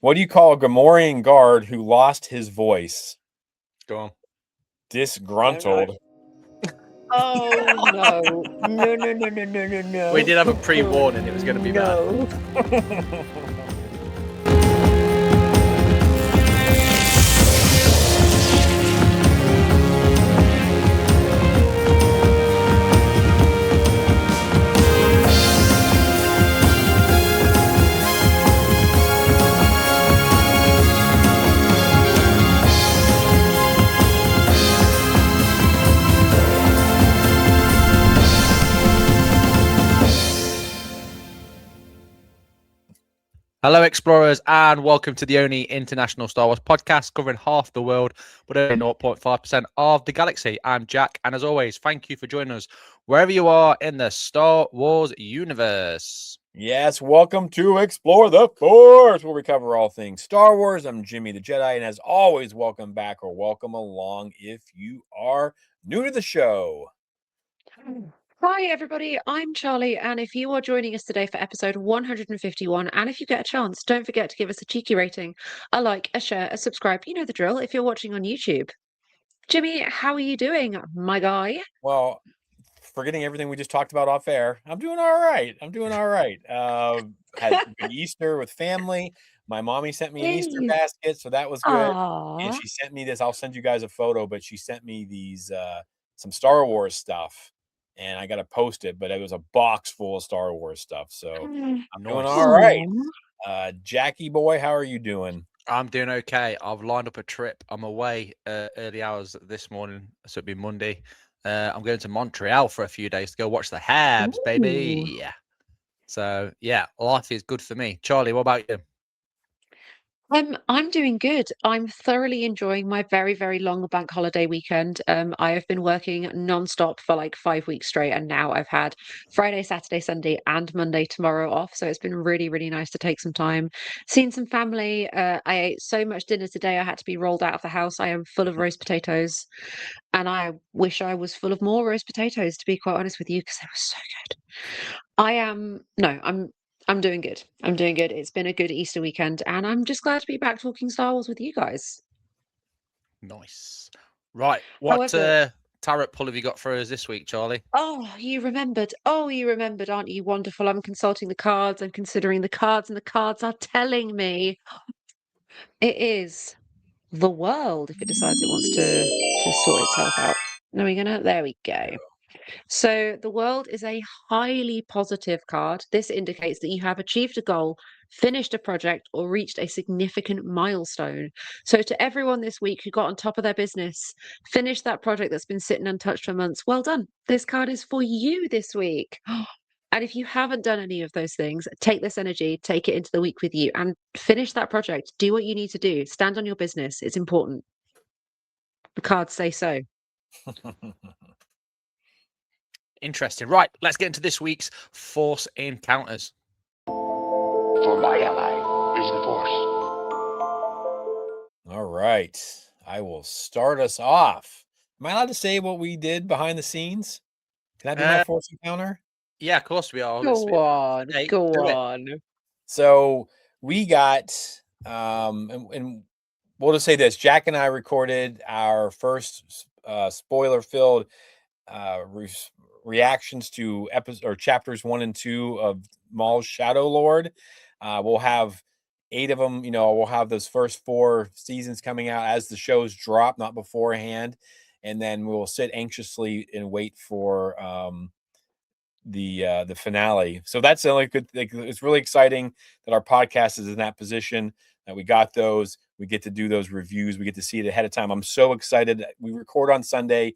What do you call a Gamorrean guard who lost his voice? Go on. Disgruntled. Oh no. No. We did have a pre-warning it was going to be bad. Hello, explorers, and welcome to the only international Star Wars podcast covering half the world, but only 0.5% of the galaxy. I'm Jack, and as always, thank you for joining us wherever you are in the Star Wars universe. Yes, welcome to Explore the Force, where we cover all things Star Wars. I'm Jimmy the Jedi, and as always, welcome back or welcome along if you are new to the show. Hi, everybody. I'm Charlie, and if you are joining us today for episode 151, and if you get a chance, don't forget to give us a cheeky rating, a like, a share, a subscribe. You know the drill if you're watching on YouTube. Jimmy, how are you doing, my guy? Well, forgetting everything we just talked about off air, I'm doing all right. Had a good Easter with family. My mommy sent me an Easter Yay. basket, so that was good. And Aww. she sent me this. I'll send you guys a photo, but she sent me these some Star Wars stuff, and I got to post it. But it was a box full of Star Wars stuff, so I'm doing all right. Jackie boy, how are you doing? I'm doing okay. I've lined up a trip. I'm away early hours this morning, so it'll be Monday. I'm going to Montreal for a few days to go watch the Habs, baby. Yeah. So yeah, life is good for me. Charlie, what about you? I'm doing good. I'm thoroughly enjoying my very, very long bank holiday weekend. I have been working non-stop for like 5 weeks straight, and now I've had Friday, Saturday, Sunday, and Monday tomorrow off. So it's been really, really nice to take some time, seen some family. I ate so much dinner today, I had to be rolled out of the house. I am full of roast potatoes, and I wish I was full of more roast potatoes, to be quite honest with you, because they were so good. I'm doing good. I'm doing good. It's been a good Easter weekend, and I'm just glad to be back talking Star Wars with you guys. Nice. Right. What tarot pull have you got for us this week, Charlie? Oh, you remembered. Aren't you wonderful? I'm consulting the cards. I'm considering the cards, and the cards are telling me it is the world if it decides it wants to sort itself out. There we go. So the world is a highly positive card. This indicates that you have achieved a goal, finished a project, or reached a significant milestone. So to everyone this week who got on top of their business, finished that project that's been sitting untouched for months, well done. This card is for you this week. And if you haven't done any of those things, take this energy, take it into the week with you, and finish that project. Do what you need to do. Stand on your business. It's important. The cards say so. Interesting. Right, let's get into this week's Force Encounters. For my ally is the Force. All right. I will start us off. Am I allowed to say what we did behind the scenes? Can that be my Force encounter? Yeah, of course we are. Go on. So we got, and we'll just say this: Jack and I recorded our first spoiler-filled reactions to chapters 1 and 2 of Maul's Shadow Lord. We'll have 8 of them. We'll have those first 4 seasons coming out as the shows drop, not beforehand, and then we'll sit anxiously and wait for the finale. So that's the only good thing. It's really exciting that our podcast is in that position, that we got those. We get to do those reviews. We get to see it ahead of time. I'm so excited. We record on Sunday.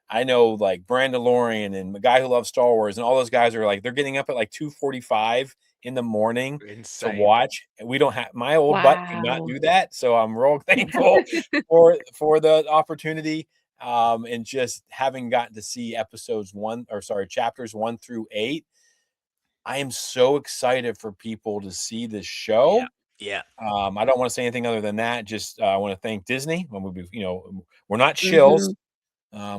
I know, like, Mandalorian and the guy who loves Star Wars and all those guys are like, they're getting up at like 2:45 in the morning to watch. And we don't have, my old butt cannot do that. So I'm real thankful for the opportunity. And just having gotten to see chapters 1 through 8, I am so excited for people to see this show. Yeah. I don't want to say anything other than that. Just I want to thank Disney. We're not shills.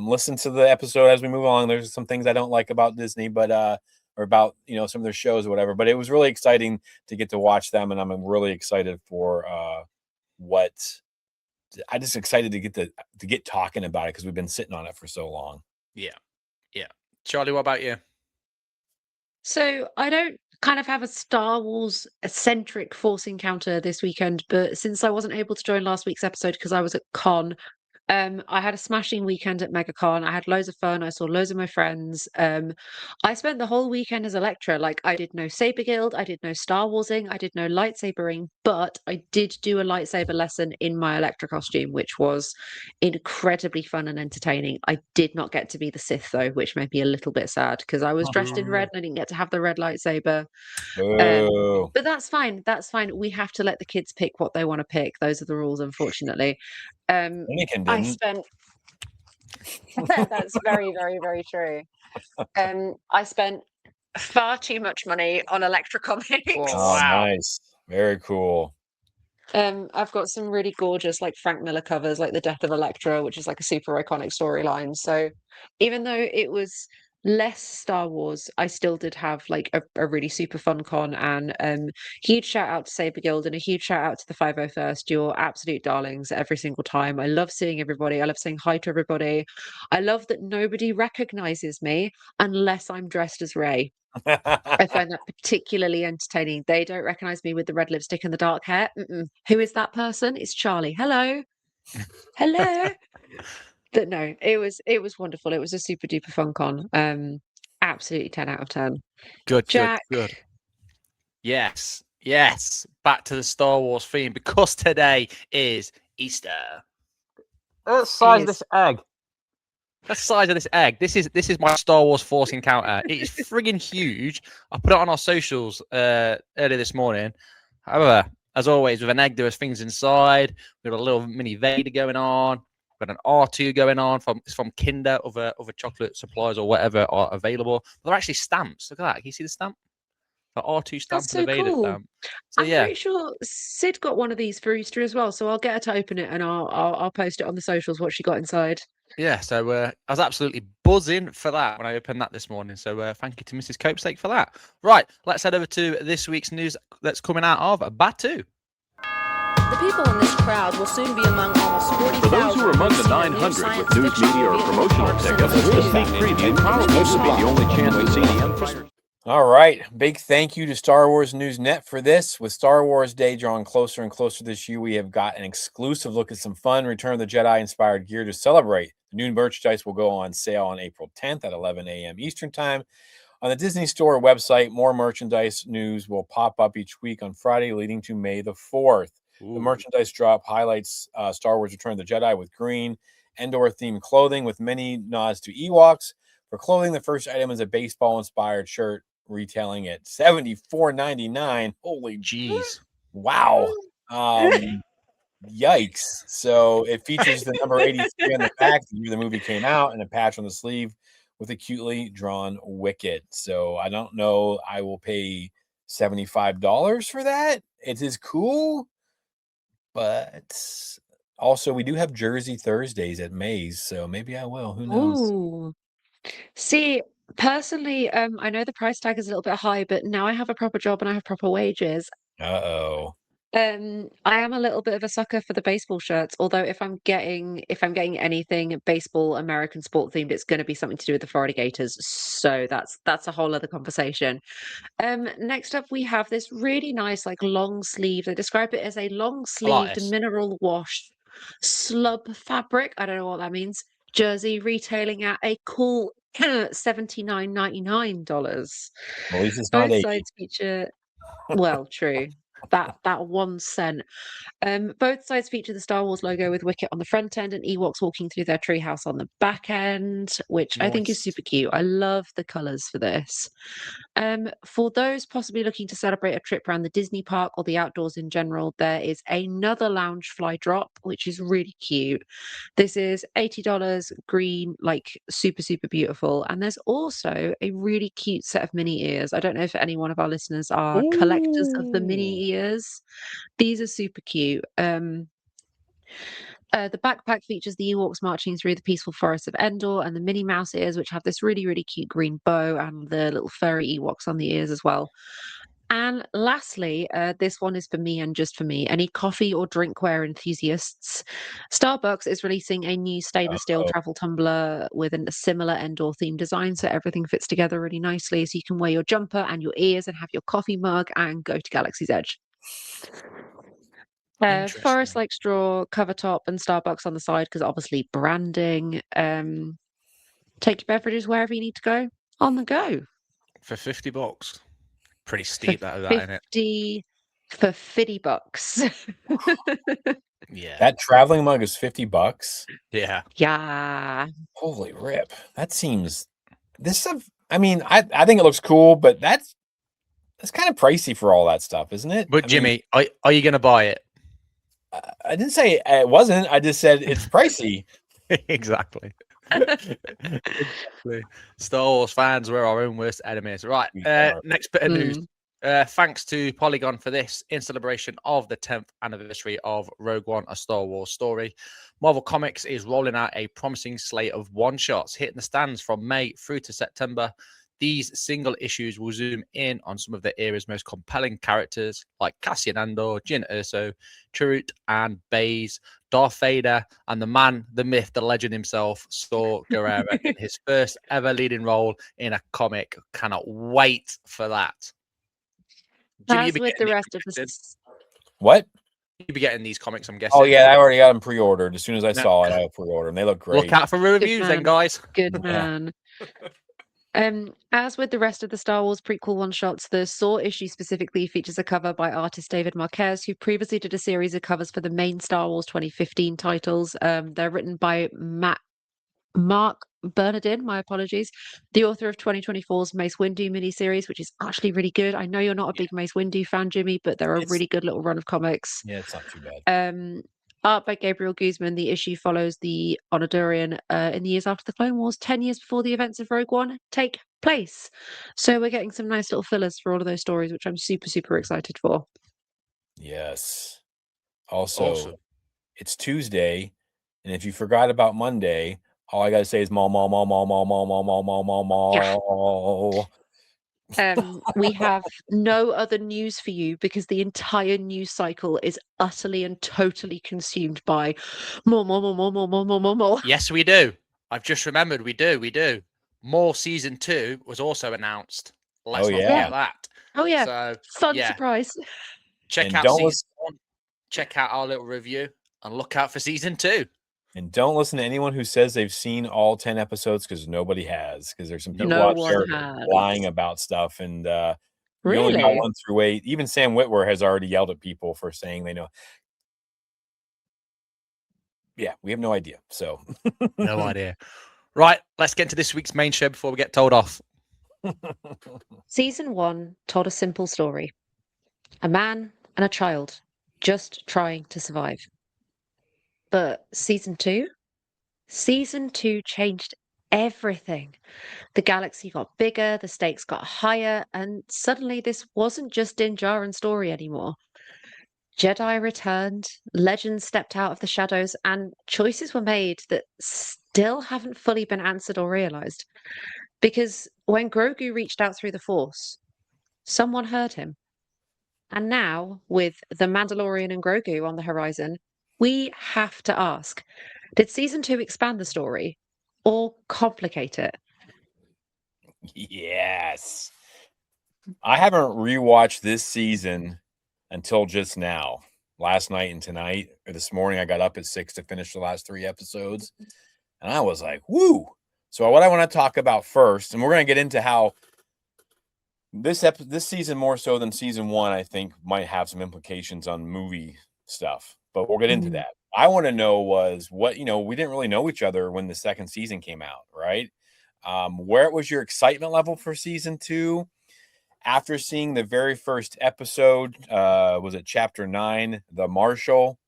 Listen to the episode as we move along. There's some things I don't like about Disney, but or about some of their shows or whatever. But it was really exciting to get to watch them, and I'm really excited for what I just excited to get talking about it because we've been sitting on it for so long. Yeah. Charlie, what about you? So I don't kind of have a Star Wars eccentric Force encounter this weekend, but since I wasn't able to join last week's episode because I was at con, I had a smashing weekend at MegaCon. I had loads of fun. I saw loads of my friends. I spent the whole weekend as Electra. Like, I did no Saber Guild, I did no Star Warsing, I did no lightsabering, but I did do a lightsaber lesson in my Electra costume, which was incredibly fun and entertaining. I did not get to be the Sith though, which made me a little bit sad because I was dressed in red and I didn't get to have the red lightsaber. Boo. But that's fine. That's fine. We have to let the kids pick what they want to pick. Those are the rules, unfortunately. Anakin I didn't. spent. That's very, very, very true. I spent far too much money on Electra comics. Oh, Oh, nice. Very cool. I've got some really gorgeous, like Frank Miller covers, like The Death of Electra, which is like a super iconic storyline. So even though it was less Star Wars, I still did have like a really super fun con. And huge shout out to Saber Guild and a huge shout out to the 501st. You're absolute darlings every single time. I love seeing everybody. I love saying hi to everybody. I love that nobody recognizes me unless I'm dressed as Rey. I find that particularly entertaining. They don't recognize me with the red lipstick and the dark hair. Who is that person? It's Charlie. Hello. Hello. But no, it was wonderful. It was a super duper fun con. Absolutely 10 out of 10. Good, Jack. good. Yes. Back to the Star Wars theme because today is Easter. The size of this egg. The size of this egg. This is my Star Wars Force encounter. It is friggin' huge. I put it on our socials earlier this morning. However, as always, with an egg, there was things inside. We've got a little mini Vader going on. We've got an R2 going on it's from Kinder. Other chocolate supplies or whatever are available. But they're actually stamps. Look at that. Can you see the stamp? The R2 stamp That's and the so Vader cool. stamp. So I'm yeah. pretty sure Sid got one of these for Easter as well. So I'll get her to open it and I'll post it on the socials what she got inside. Yeah, so I was absolutely buzzing for that when I opened that this morning. So thank you to Mrs. Copestake for that. Right, let's head over to this week's news that's coming out of Batu. The people in this crowd will soon be among almost 40,000. For those who are among the 900 with news media or promotional tickets, this sneak preview probably will be the only chance to see the Empire. All right. Big thank you to Star Wars News Net for this. With Star Wars Day drawing closer and closer this year, we have got an exclusive look at some fun Return of the Jedi inspired gear to celebrate. The new merchandise will go on sale on April 10th at 11 a.m. Eastern Time. On the Disney Store website, more merchandise news will pop up each week on Friday, leading to May the 4th. Ooh. The merchandise drop highlights Star Wars Return of the Jedi with green Endor-themed clothing with many nods to Ewoks. For clothing, the first item is a baseball-inspired shirt retailing at $74.99. Holy jeez. Wow. Yikes. So it features the number 83 on the back, the year the movie came out, and a patch on the sleeve with a cutely drawn Wicket. So I don't know. I will pay $75 for that. It is cool. But also, we do have Jersey Thursdays at Maze, so maybe I will. Who knows? Ooh. See, personally, I know the price tag is a little bit high, but now I have a proper job and I have proper wages. Uh-oh. I am a little bit of a sucker for the baseball shirts, although if I'm getting anything baseball American sport themed, it's going to be something to do with the Florida Gators. So that's a whole other conversation. Next up we have this really nice like long sleeve. They describe it as a long sleeved mineral wash slub fabric. I don't know what that means. Jersey retailing at a cool $79.99. Well, at least it's not Both sides feature. Well, true. That 1 cent. Both sides feature the Star Wars logo with Wicket on the front end and Ewoks walking through their treehouse on the back end, which I think is super cute. I love the colours for this. For those possibly looking to celebrate a trip around the Disney park or the outdoors in general, there is another Loungefly drop, which is really cute. This is $80, green, like super, super beautiful. And there's also a really cute set of mini ears. I don't know if any one of our listeners are collectors of the mini ears. These are super cute. The backpack features the Ewoks marching through the peaceful forests of Endor and the Minnie Mouse ears, which have this really, really cute green bow and the little furry Ewoks on the ears as well. And lastly, this one is for me and just for me. Any coffee or drinkware enthusiasts? Starbucks is releasing a new stainless steel Oh, travel tumbler with a similar Endor theme design, so everything fits together really nicely. So you can wear your jumper and your ears and have your coffee mug and go to Galaxy's Edge. Interesting. Forest Lake straw, cover top, and Starbucks on the side because obviously branding. Take your beverages wherever you need to go. On the go. For $50. Pretty For steep that, isn't it? 50 for $50. Yeah. that traveling mug is $50. Yeah. Yeah. Holy rip! That seems this stuff. I mean, I think it looks cool, but that's kind of pricey for all that stuff, isn't it? But I mean, Jimmy, are you going to buy it? I didn't say it wasn't. I just said it's pricey. Exactly. Exactly. Star Wars fans, we're our own worst enemies. Right. We are. Next bit of news. Thanks to Polygon for this in celebration of the 10th anniversary of Rogue One, a Star Wars story. Marvel Comics is rolling out a promising slate of one-shots hitting the stands from May through to September. These single issues will zoom in on some of the era's most compelling characters like Cassian Andor, Jyn Erso, Chirrut, and Baze, Darth Vader, and the man, the myth, the legend himself, Saw Gerrera, in his first ever leading role in a comic. Cannot wait for that. Jimmy, As with the rest of the What? You'll be getting these comics, I'm guessing. Oh yeah, I already got them pre-ordered. As soon as I Yeah. saw it, I pre-ordered them. They look great. Look out for reviews then, man. guys. Good man. As with the rest of the Star Wars prequel one-shots, the Saw issue specifically features a cover by artist David Marquez, who previously did a series of covers for the main Star Wars 2015 titles. They're written by Mark Bernardin, my apologies, the author of 2024's Mace Windu miniseries, which is actually really good. I know you're not a big Mace Windu fan, Jimmy, but they're a really good little run of comics. Yeah, it's not too bad. Art by Gabriel Guzman. The issue follows the Onodurian in the years after the Clone Wars, 10 years before the events of Rogue One take place. So we're getting some nice little fillers for all of those stories, which I'm super, super excited for. Yes. Also, Awesome. it's Tuesday, and if you forgot about Monday, all I gotta say is mall. We have no other news for you because the entire news cycle is utterly and totally consumed by more. Yes, we do. I've just remembered we do. More season 2 was also announced. Let's not forget that. Oh yeah. So Fun yeah. surprise. Check And out don't season 1. Check out our little review and look out for season 2. And don't listen to anyone who says they've seen all 10 episodes because nobody has. Because there's some people No out there one has. lying about stuff. And we only got Really? 1 through 8. Even Sam Witwer has already yelled at people for saying they know. Yeah, we have no idea. So No idea. Right, let's get into this week's main show before we get told off. Season 1 told a simple story. A man and a child just trying to survive. But season 2 changed everything. The galaxy got bigger, the stakes got higher, and suddenly this wasn't just Din Djarin's story anymore. Jedi returned, legends stepped out of the shadows, and choices were made that still haven't fully been answered or realized. Because when Grogu reached out through the Force, someone heard him. And now, with The Mandalorian and Grogu on the horizon, we have to ask, did season 2 expand the story or complicate it? Yes. I haven't rewatched this season until just now. Last night and tonight, or this morning, I got up at 6 to finish the last 3 episodes. And I was like, woo. So what I want to talk about first, and we're going to get into how this season, more so than season 1, I think might have some implications on movie stuff, but we'll get into that. I want to know was what, we didn't really know each other when the second season came out, right? Where was your excitement level for season 2 after seeing the very first episode? Was it chapter 9, The Marshal?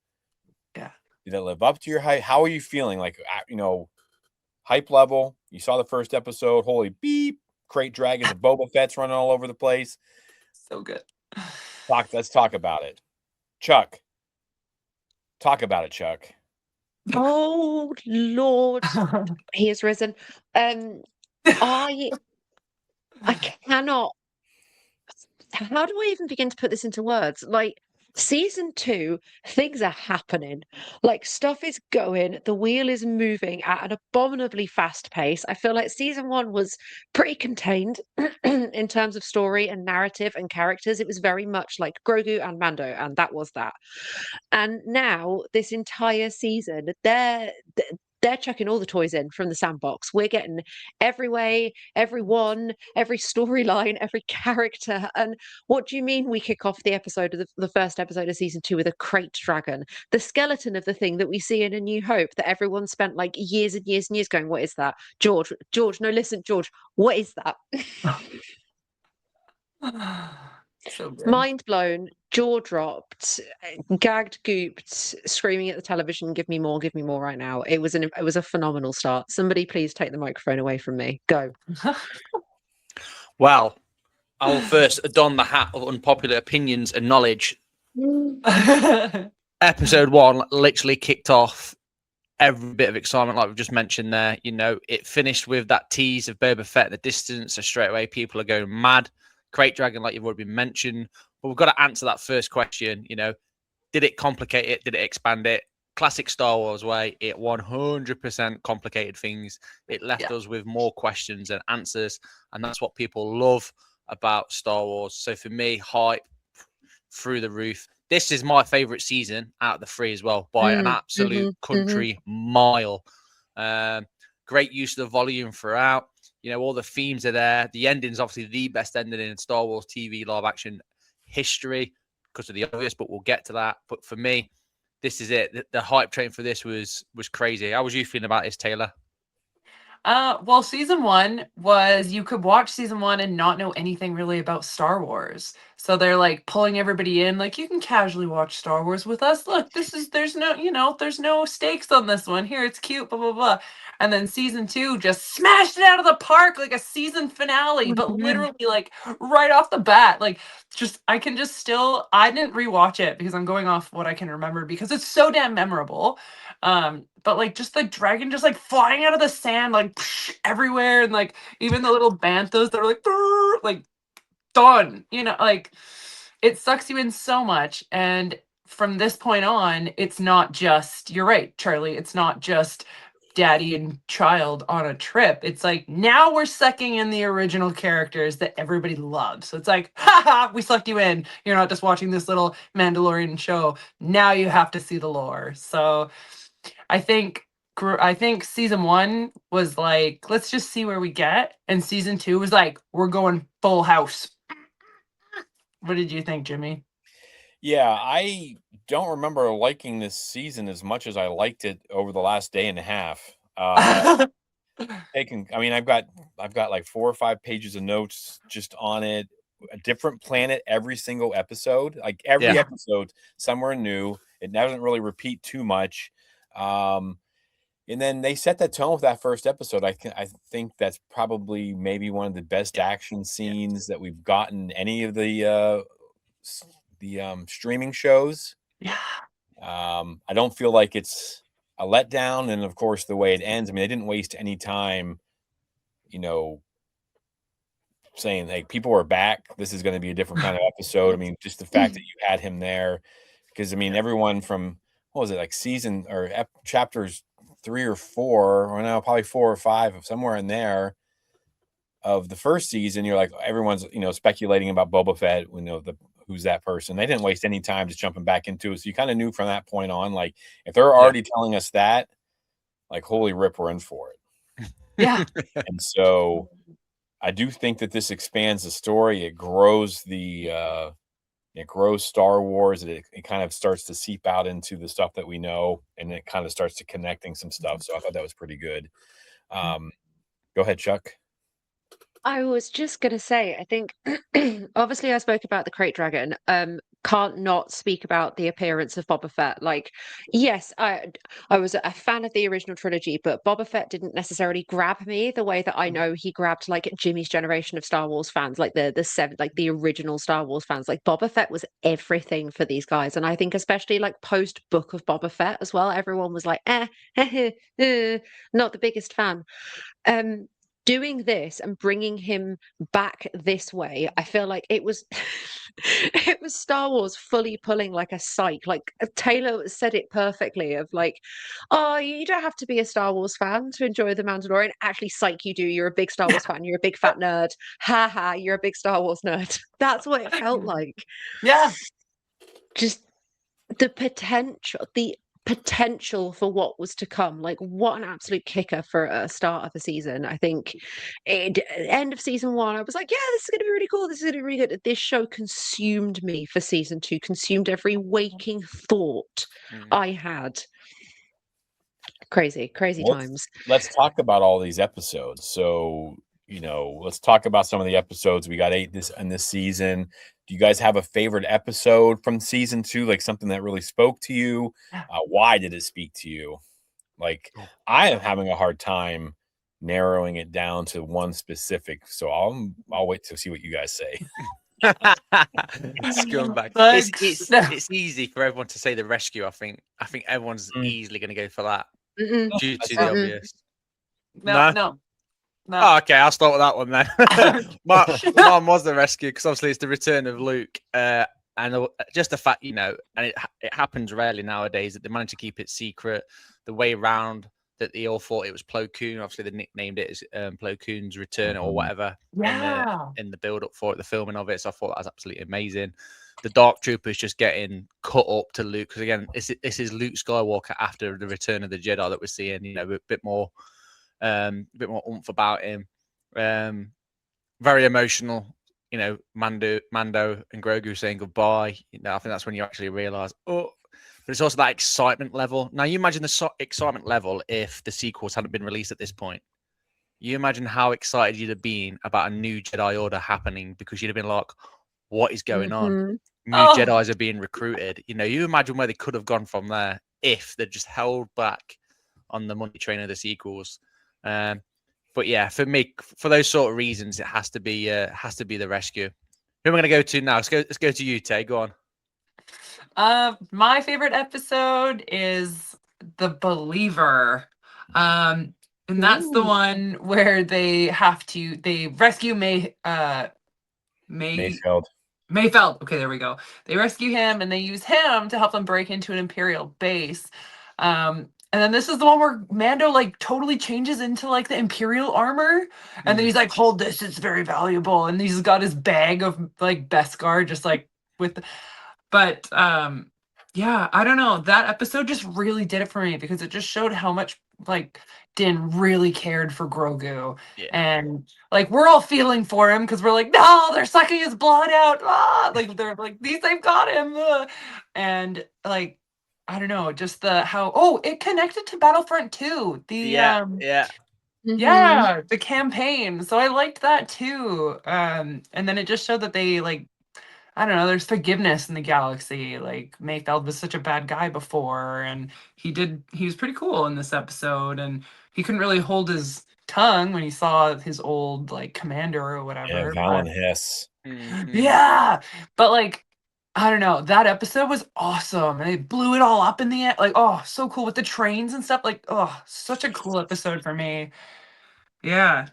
Yeah. Did it live up to your hype? How are you feeling? Like, hype level? You saw the first episode. Holy beep. Crate dragons of Boba Fett's running all over the place. So good. Let's talk about it. Chuck. Talk about it, Chuck. Oh Lord, he has risen. I I cannot. How do I even begin to put this into words? Like season two, things are happening. Like stuff is going, the wheel is moving at an abominably fast pace. I feel like season one was pretty contained in terms of story and narrative and characters. It was very much like Grogu and Mando, and that was that. And now this entire season, they're chucking all the toys in from the sandbox. We're getting every way, everyone, every storyline, every character. And what do you mean we kick off the episode of the first episode of season two with a crate dragon? The skeleton of the thing that we see in A New Hope that everyone spent like years and years and years going, what is that? George, no, listen, George, what is that? So good. Mind blown, jaw dropped, gagged, gooped, screaming at the television, give me more right now. It was a phenomenal start. Somebody please take the microphone away from me. Go. Well, I'll first don the hat of unpopular opinions and knowledge. Episode one literally kicked off every bit of excitement, like we've just mentioned there. You know, it finished with that tease of Boba Fett in the distance, so straight away people are going mad. Crate Dragon, like you've already been mentioned, but we've got to answer that first question. You know, did it complicate it? Did it expand it? Classic Star Wars way, it 100% complicated things. It left us with more questions than answers, and that's what people love about Star Wars. So for me, hype through the roof. This is my favorite season out of the three as well, by an absolute country mile. Great use of the volume throughout. You know, all the themes are there. The ending's obviously the best ending in Star Wars TV live action history because of the obvious, but we'll get to that. But for me, this is it. The hype train for this was crazy. How was you feeling about this, Taylor? Well, season one was, you could watch season one and not know anything really about Star Wars. So they're like pulling everybody in, like, you can casually watch Star Wars with us. Look, there's no stakes on this one. Here, it's cute, blah, blah, blah. And then season two just smashed it out of the park like a season finale, but literally like right off the bat, like I didn't rewatch it because I'm going off what I can remember because it's so damn memorable. But like just the dragon just like flying out of the sand like everywhere, and like even the little banthos that are like done, like it sucks you in so much. And from this point on, it's not just, you're right, Charlie, it's not just daddy and child on a trip. It's like now we're sucking in the original characters that everybody loves. So it's like, ha, we sucked you in. You're not just watching this little Mandalorian show. Now you have to see the lore. So I think season one was like, let's just see where we get. And season two was like, we're going full house. What did you think, Jimmy? Yeah, I don't remember liking this season as much as I liked it over the last day and a half. I've got like 4 or 5 pages of notes just on it. A different planet every single episode. Like every episode, somewhere new. It doesn't really repeat too much. And then they set that tone with that first episode. I think that's probably maybe one of the best action scenes that we've gotten any of the streaming shows. Yeah. I don't feel like it's a letdown, and of course the way it ends. I mean, they didn't waste any time, saying like people are back. This is going to be a different kind of episode. I mean, just the fact that you had him there, because I mean, everyone from what was it, like season or chapters 3 or 4, or now probably 4 or 5, somewhere in there of the first season, you're like, everyone's speculating about Boba Fett, who's that person. They didn't waste any time just jumping back into it, so you kind of knew from that point on, like, if they're already telling us that, like, holy rip, we're in for it. Yeah. And so I do think that this expands the story. It grows it grows Star Wars. It kind of starts to seep out into the stuff that we know, and it kind of starts to connecting some stuff. So I thought that was pretty good. Go ahead, Chuck. I was just going to say, I think, obviously I spoke about the crate dragon, can't not speak about the appearance of Boba Fett. Like, yes, I was a fan of the original trilogy, but Boba Fett didn't necessarily grab me the way that I know he grabbed like Jimmy's generation of Star Wars fans, like the original Star Wars fans. Like Boba Fett was everything for these guys, and I think especially like post Book of Boba Fett as well, everyone was like, not the biggest fan. Doing this and bringing him back this way, I feel like it was it was Star Wars fully pulling like a psych. Like Taylor said it perfectly of like, oh, you don't have to be a Star Wars fan to enjoy The Mandalorian. Actually, psych, you do. You're a big Star Wars fan. You're a big fat nerd. Ha ha, you're a big Star Wars nerd. That's what it felt like. Yeah. Just the potential for what was to come. Like, what an absolute kicker for a start of a season. I think end of season 1, I was like, yeah, this is going to be really cool. This is going to be really good. This show consumed me for season 2, consumed every waking thought I had. Crazy times. Let's talk about all these episodes. So, let's talk about some of the episodes. We got 8 in this season. Do you guys have a favorite episode from season 2? Like something that really spoke to you? Why did it speak to you? Like, I am having a hard time narrowing it down to one specific. So I'll wait to see what you guys say. Scumbag. It's easy for everyone to say the rescue. I think everyone's easily going to go for that due to the obvious. No. Oh, okay, I'll start with that one then. Mine was the rescue because obviously it's the return of Luke, and just the fact, and it happens rarely nowadays that they manage to keep it secret. The way around that they all thought it was Plo Koon. Obviously, they nicknamed it as Plo Koon's return or whatever in the build up for it, the filming of it. So I thought that was absolutely amazing. The Dark Troopers just getting cut up to Luke because again, this is Luke Skywalker after the Return of the Jedi that we're seeing. A bit more oomph about him. Very emotional. Mando and Grogu saying goodbye. I think that's when you actually realize, but it's also that excitement level. Now, you imagine the excitement level if the sequels hadn't been released at this point. You imagine how excited you'd have been about a new Jedi Order happening because you'd have been like, what is going on? New Jedis are being recruited. You imagine where they could have gone from there if they'd just held back on the money train of the sequels. But yeah, for me, for those sort of reasons, it has to be the rescue. Who am I going to go to now? Let's go to you, Tay. Go on. My favorite episode is The Believer. And that's the one where they rescue Mayfeld. Okay, there we go. They rescue him and they use him to help them break into an Imperial base. And then this is the one where Mando like totally changes into like the Imperial armor. And then he's like, hold this, it's very valuable. And he's got his bag of like Beskar just like but yeah, I don't know. That episode just really did it for me because it just showed how much like Din really cared for Grogu. Yeah. And like we're all feeling for him because we're like, no, they're sucking his blood out. Like they're like, they've got him. And like, I don't know, just it connected to Battlefront 2. The campaign. So I liked that too. And then it just showed that they like, I don't know, there's forgiveness in the galaxy. Like Mayfeld was such a bad guy before, and he was pretty cool in this episode, and he couldn't really hold his tongue when he saw his old like commander or whatever. Yeah, Valen Hess. Yeah. But like, I don't know, that episode was awesome. And they blew it all up in the end. Like, oh, so cool with the trains and stuff. Like, oh, such a cool episode for me. Yeah.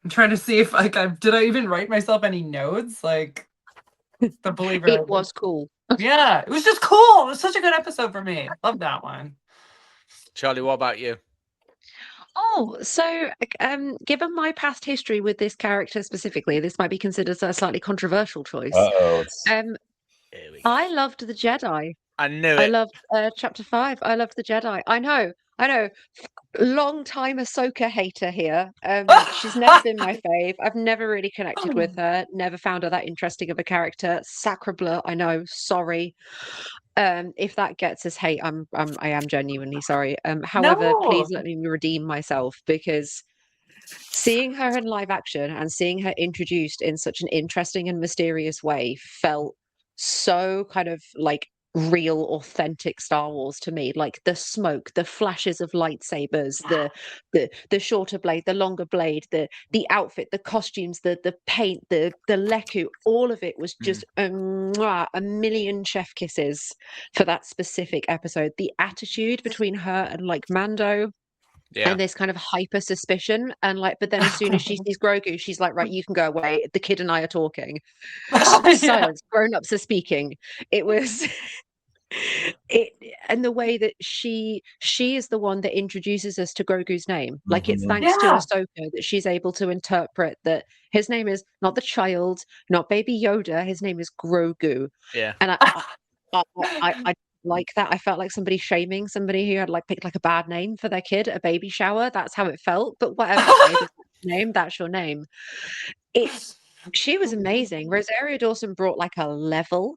I'm trying to see if like did I even write myself any notes? Like The Believer. It was cool. Yeah, it was just cool. It was such a good episode for me. Love that one. Charlie, what about you? Oh, so given my past history with this character specifically, this might be considered a slightly controversial choice. I loved the Jedi. I knew it. I loved Chapter 5. I loved the Jedi. I know. Long time Ahsoka hater here. She's never been my fave. I've never really connected with her. Never found her that interesting of a character. Sacre bleu, I know. Sorry. If that gets us hate, I am genuinely sorry. However, please let me redeem myself because seeing her in live action and seeing her introduced in such an interesting and mysterious way felt so kind of like real, authentic Star Wars to me. Like the smoke, the flashes of lightsabers, the shorter blade, the longer blade, the outfit, the costumes, the paint, the leku, all of it was just a million chef kisses for that specific episode. The attitude between her and like Mando. Yeah. And this kind of hyper suspicion, and like, but then as soon as she sees Grogu, she's like, right, you can go away. The kid and I are talking. Silence. Grown-ups are speaking. It was it, and the way that she is the one that introduces us to Grogu's name. Like it's thanks to Yeah. Ahsoka that she's able to interpret that his name is not the child, not Baby Yoda. His name is Grogu. Yeah. And I like that. I felt like somebody shaming somebody who had like picked like a bad name for their kid at a baby shower. That's how it felt. But whatever, babe, if that's your name, that's your name. She was amazing. Rosario Dawson brought like a level.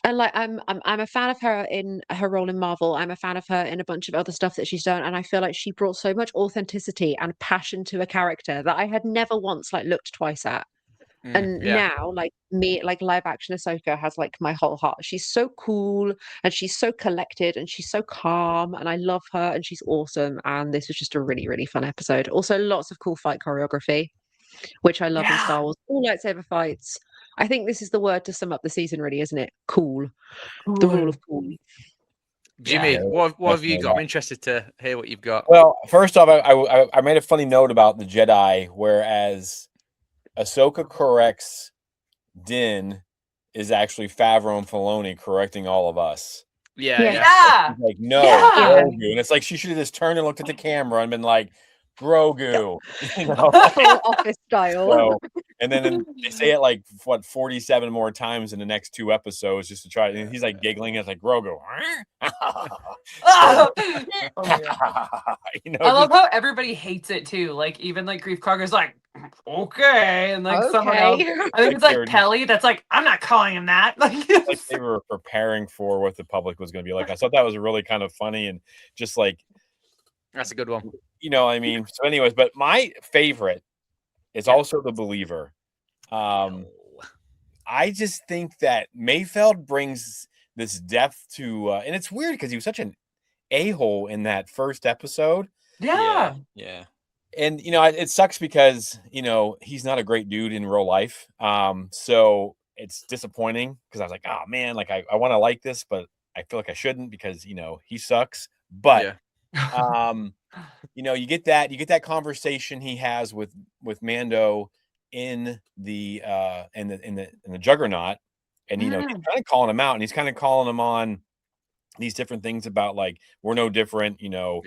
And like I'm a fan of her in her role in Marvel. I'm a fan of her in a bunch of other stuff that she's done. And I feel like she brought so much authenticity and passion to a character that I had never once like looked twice at. And now, like me, like live action Ahsoka has like my whole heart. She's so cool and she's so collected and she's so calm and I love her and she's awesome. And this was just a really, really fun episode. Also, lots of cool fight choreography, which I love in Star Wars. All lightsaber fights. I think this is the word to sum up the season, really, isn't it? Cool. The rule of cool. Jimmy, Yeah, what have you got? I'm interested to hear what you've got. Well, first off, I made a funny note about the Jedi, whereas Ahsoka corrects Din is actually Favreau and Filoni correcting all of us. Yeah. Like, no, Grogu. And it's like she should have just turned and looked at the camera and been like, Grogu. You know? Full office style. So, and then they say it like, 47 more times in the next 2 episodes just to try. And he's like giggling. It's like, Grogu. You know, I love how everybody hates it too. Like even like Grief Karga's like, okay, and like someone else. I think it's like Pelly that's like, I'm not calling him that. Like they were preparing for what the public was going to be like. I thought that was really kind of funny and just like, that's a good one. You know, I mean, so anyways, but my favorite is also The Believer. I just think that Mayfeld brings this depth to, and it's weird because he was such an a-hole in that first episode. Yeah. And, you know, it sucks because, you know, he's not a great dude in real life. So it's disappointing because I was like, oh man, like I want to like this, but I feel like I shouldn't because, you know, he sucks. But, you know, you get that conversation he has with Mando in the Juggernaut, and you know, he's kind of calling him out, and he's kind of calling him on these different things about like we're no different, you know.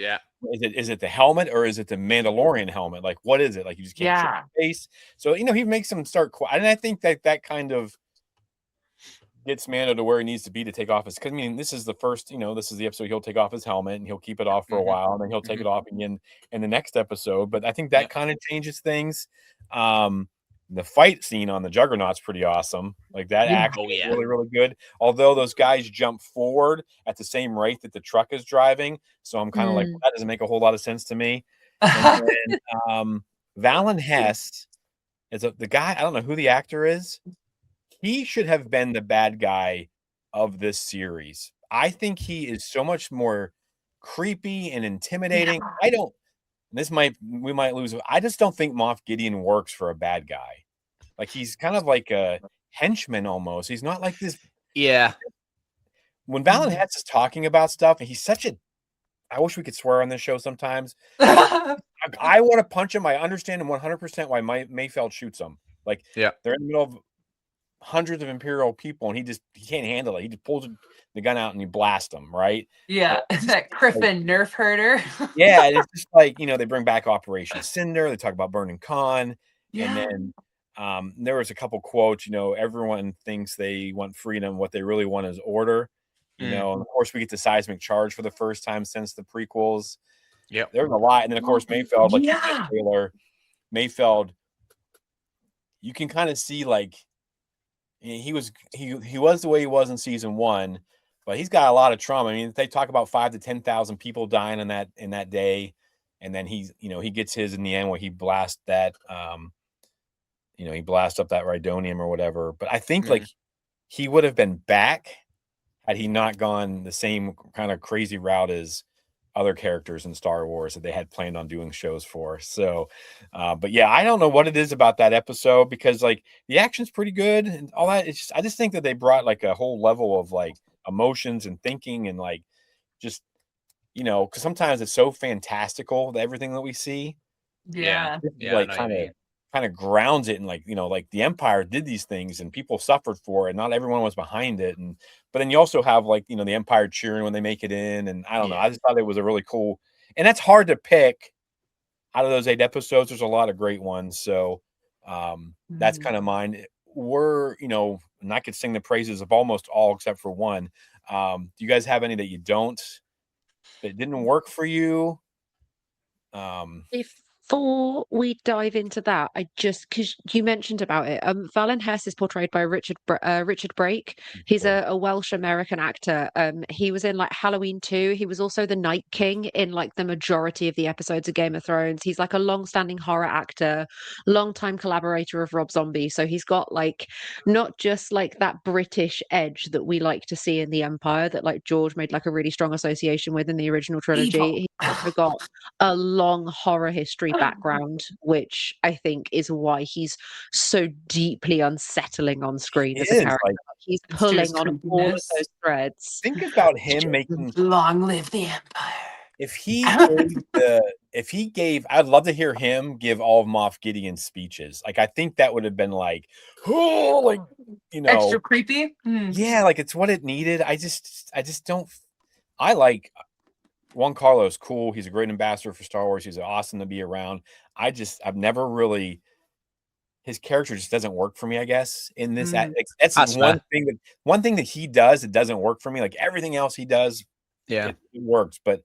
Is it the helmet or is it the Mandalorian helmet? Like, what is it? Like, you just can't show your face. So, you know, he makes him start and I think that kind of gets Mando to where he needs to be to take off his, because I mean, this is the first, you know, this is the episode he'll take off his helmet and he'll keep it off for a while, and then he'll take it off again in the next episode. But I think that kind of changes things. The fight scene on the Juggernaut's pretty awesome. Like that actually is really, really good. Although those guys jump forward at the same rate that the truck is driving. So I'm kind of like, well, that doesn't make a whole lot of sense to me. And then, Valen Hess is the guy, I don't know who the actor is. He should have been the bad guy of this series. I think he is so much more creepy and intimidating. We might lose. I just don't think Moff Gideon works for a bad guy. Like he's kind of like a henchman almost. He's not like this. Yeah. When Valen Hess is talking about stuff, and he's such a. I wish we could swear on this show sometimes. I want to punch him. I understand him 100% why Mayfeld shoots him. Like they're in the middle of hundreds of Imperial people, and he can't handle it. He just pulls the gun out and he blasts them, right? Yeah, that Griffin nerf herder. Yeah, it's just like, you know, they bring back Operation Cinder. They talk about burning Khan, and then there was a couple quotes. You know, everyone thinks they want freedom. What they really want is order. You know, and of course we get the seismic charge for the first time since the prequels. Yeah, there's a lot, and then of course Mayfeld, like Taylor, Mayfeld. You can kind of see like he was the way he was in season 1. But he's got a lot of trauma. I mean, they talk about 5,000 to 10,000 people dying in that day, and then he gets his in the end where he blasts that, he blasts up that Rhydonium or whatever. But I think like he would have been back had he not gone the same kind of crazy route as other characters in Star Wars that they had planned on doing shows for. So, but yeah, I don't know what it is about that episode because like the action's pretty good and all that. It's just, I just think that they brought like a whole level of like emotions and thinking and like just, because sometimes it's so fantastical that everything that we see Yeah. Yeah, like I know what you mean. kind of grounds it in like like the Empire did these things and people suffered for it. Not everyone was behind it, but then you also have like the Empire cheering when they make it in, and I don't know. Yeah. I just thought it was a really cool, and that's hard to pick out of those 8 episodes. There's a lot of great ones, so that's kind of mine. We're and I could sing the praises of almost all except for one. Do you guys have any that you don't that didn't work for you? Before we dive into that, because you mentioned about it, Valen Hess is portrayed by Richard Brake. He's a Welsh American actor. He was in like Halloween 2. He was also the Night King in like the majority of the episodes of Game of Thrones. He's like a long-standing horror actor, long-time collaborator of Rob Zombie. So he's got like not just like that British edge that we like to see in the Empire that like George made like a really strong association with in the original trilogy. Evil. He's also got a long horror history background, which I think is why he's so deeply unsettling on screen as a character. Like, He's It's to his pulling on all of creepiness. those threads. think about him making. Long live the Empire. If he gave, I'd love to hear him give all of Moff Gideon's speeches. Like, I think that would have been like, oh, like, Extra creepy. yeah, like it's what it needed. I just don't. I like Juan Carlos, cool. He's a great ambassador for Star Wars. He's awesome to be around. I've never really. His character just doesn't work for me, I guess. In this, that's one thing that he does that doesn't work for me. Like everything else he does, it works. But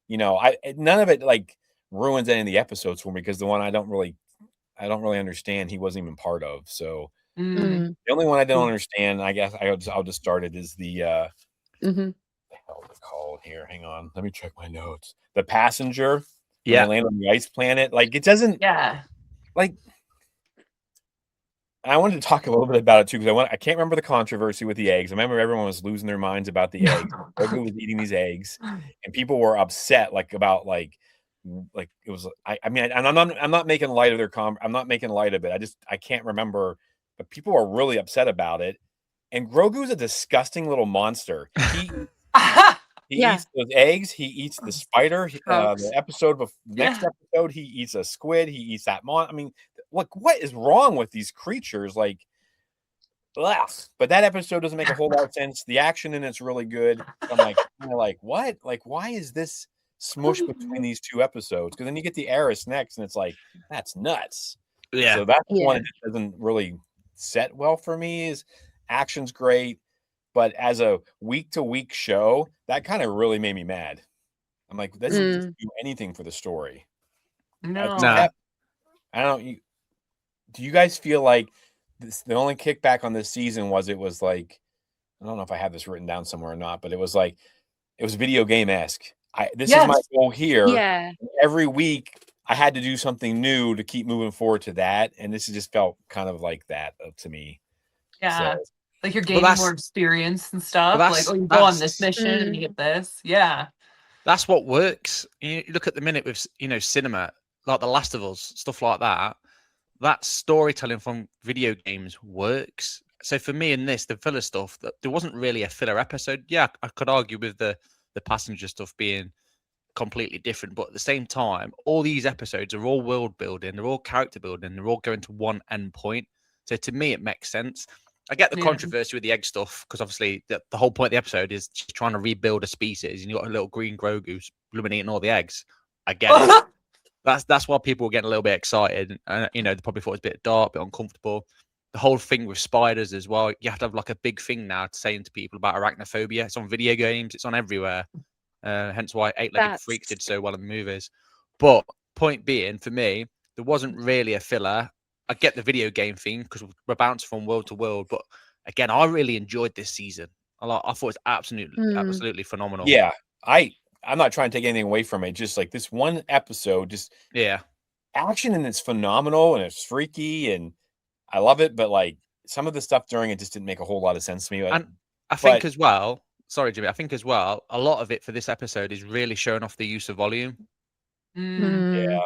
none of it like ruins any of the episodes for me because the one I don't really understand. He wasn't even part of. So the only one I don't understand, I guess I'll just start it is the what the hell is it called here? Hang on, let me check my notes. The passenger, when they land on the ice planet, like it doesn't, like. I wanted to talk a little bit about it too because I can't remember the controversy with the eggs. I remember everyone was losing their minds about the eggs. Grogu was eating these eggs, and people were upset about it was. I mean, and I'm not making light of I'm not making light of it. I can't remember, but people are really upset about it. And Grogu's a disgusting little monster. He eats those eggs. He eats the spider. The next episode, he eats a squid. He eats that I mean, what is wrong with these creatures? Like, ugh. But that episode doesn't make a whole lot of sense. The action in it's really good. I'm like, what? Like, why is this smush between these 2 episodes? Because then you get the Eris next, and it's like, that's nuts. Yeah. So that's one that doesn't really set well for me. Is action's great. But as a week-to-week show, that kind of really made me mad. I'm like, that doesn't do anything for the story. No. I don't. Do you guys feel like the only kickback on this season was like, I don't know if I have this written down somewhere or not, but it was video game-esque. This is my goal here. Yeah. Every week I had to do something new to keep moving forward to that, and this just felt kind of like that to me. Yeah. So, like you're gaining more experience and stuff. Like, you go on this mission and you get this. Yeah. That's what works. You look at the minute with cinema, like The Last of Us, stuff like that. That storytelling from video games works. So for me in this, the filler stuff, there wasn't really a filler episode. Yeah, I could argue with the passenger stuff being completely different, but at the same time, all these episodes are all world building, they're all character building, they're all going to one end point. So to me, it makes sense. I get the controversy with the egg stuff because obviously the whole point of the episode is just trying to rebuild a species, and you got a little green Grogu eating all the eggs. I get it. That's why people were getting a little bit excited. They probably thought it was a bit dark, a bit uncomfortable. The whole thing with spiders as well. You have to have like a big thing now to saying to people about arachnophobia. It's on video games. It's on everywhere. Hence why 8-Legged Freaks did so well in the movies. But point being, for me, there wasn't really a filler. I get the video game thing because we're bouncing from world to world. But again, I really enjoyed this season. I thought it's absolutely phenomenal. Yeah, I'm not trying to take anything away from it. Just like this one episode, action and it's phenomenal and it's freaky and I love it. But like some of the stuff during it just didn't make a whole lot of sense to me. And I think as well, sorry, Jimmy, I think as well, a lot of it for this episode is really showing off the use of volume. Yeah.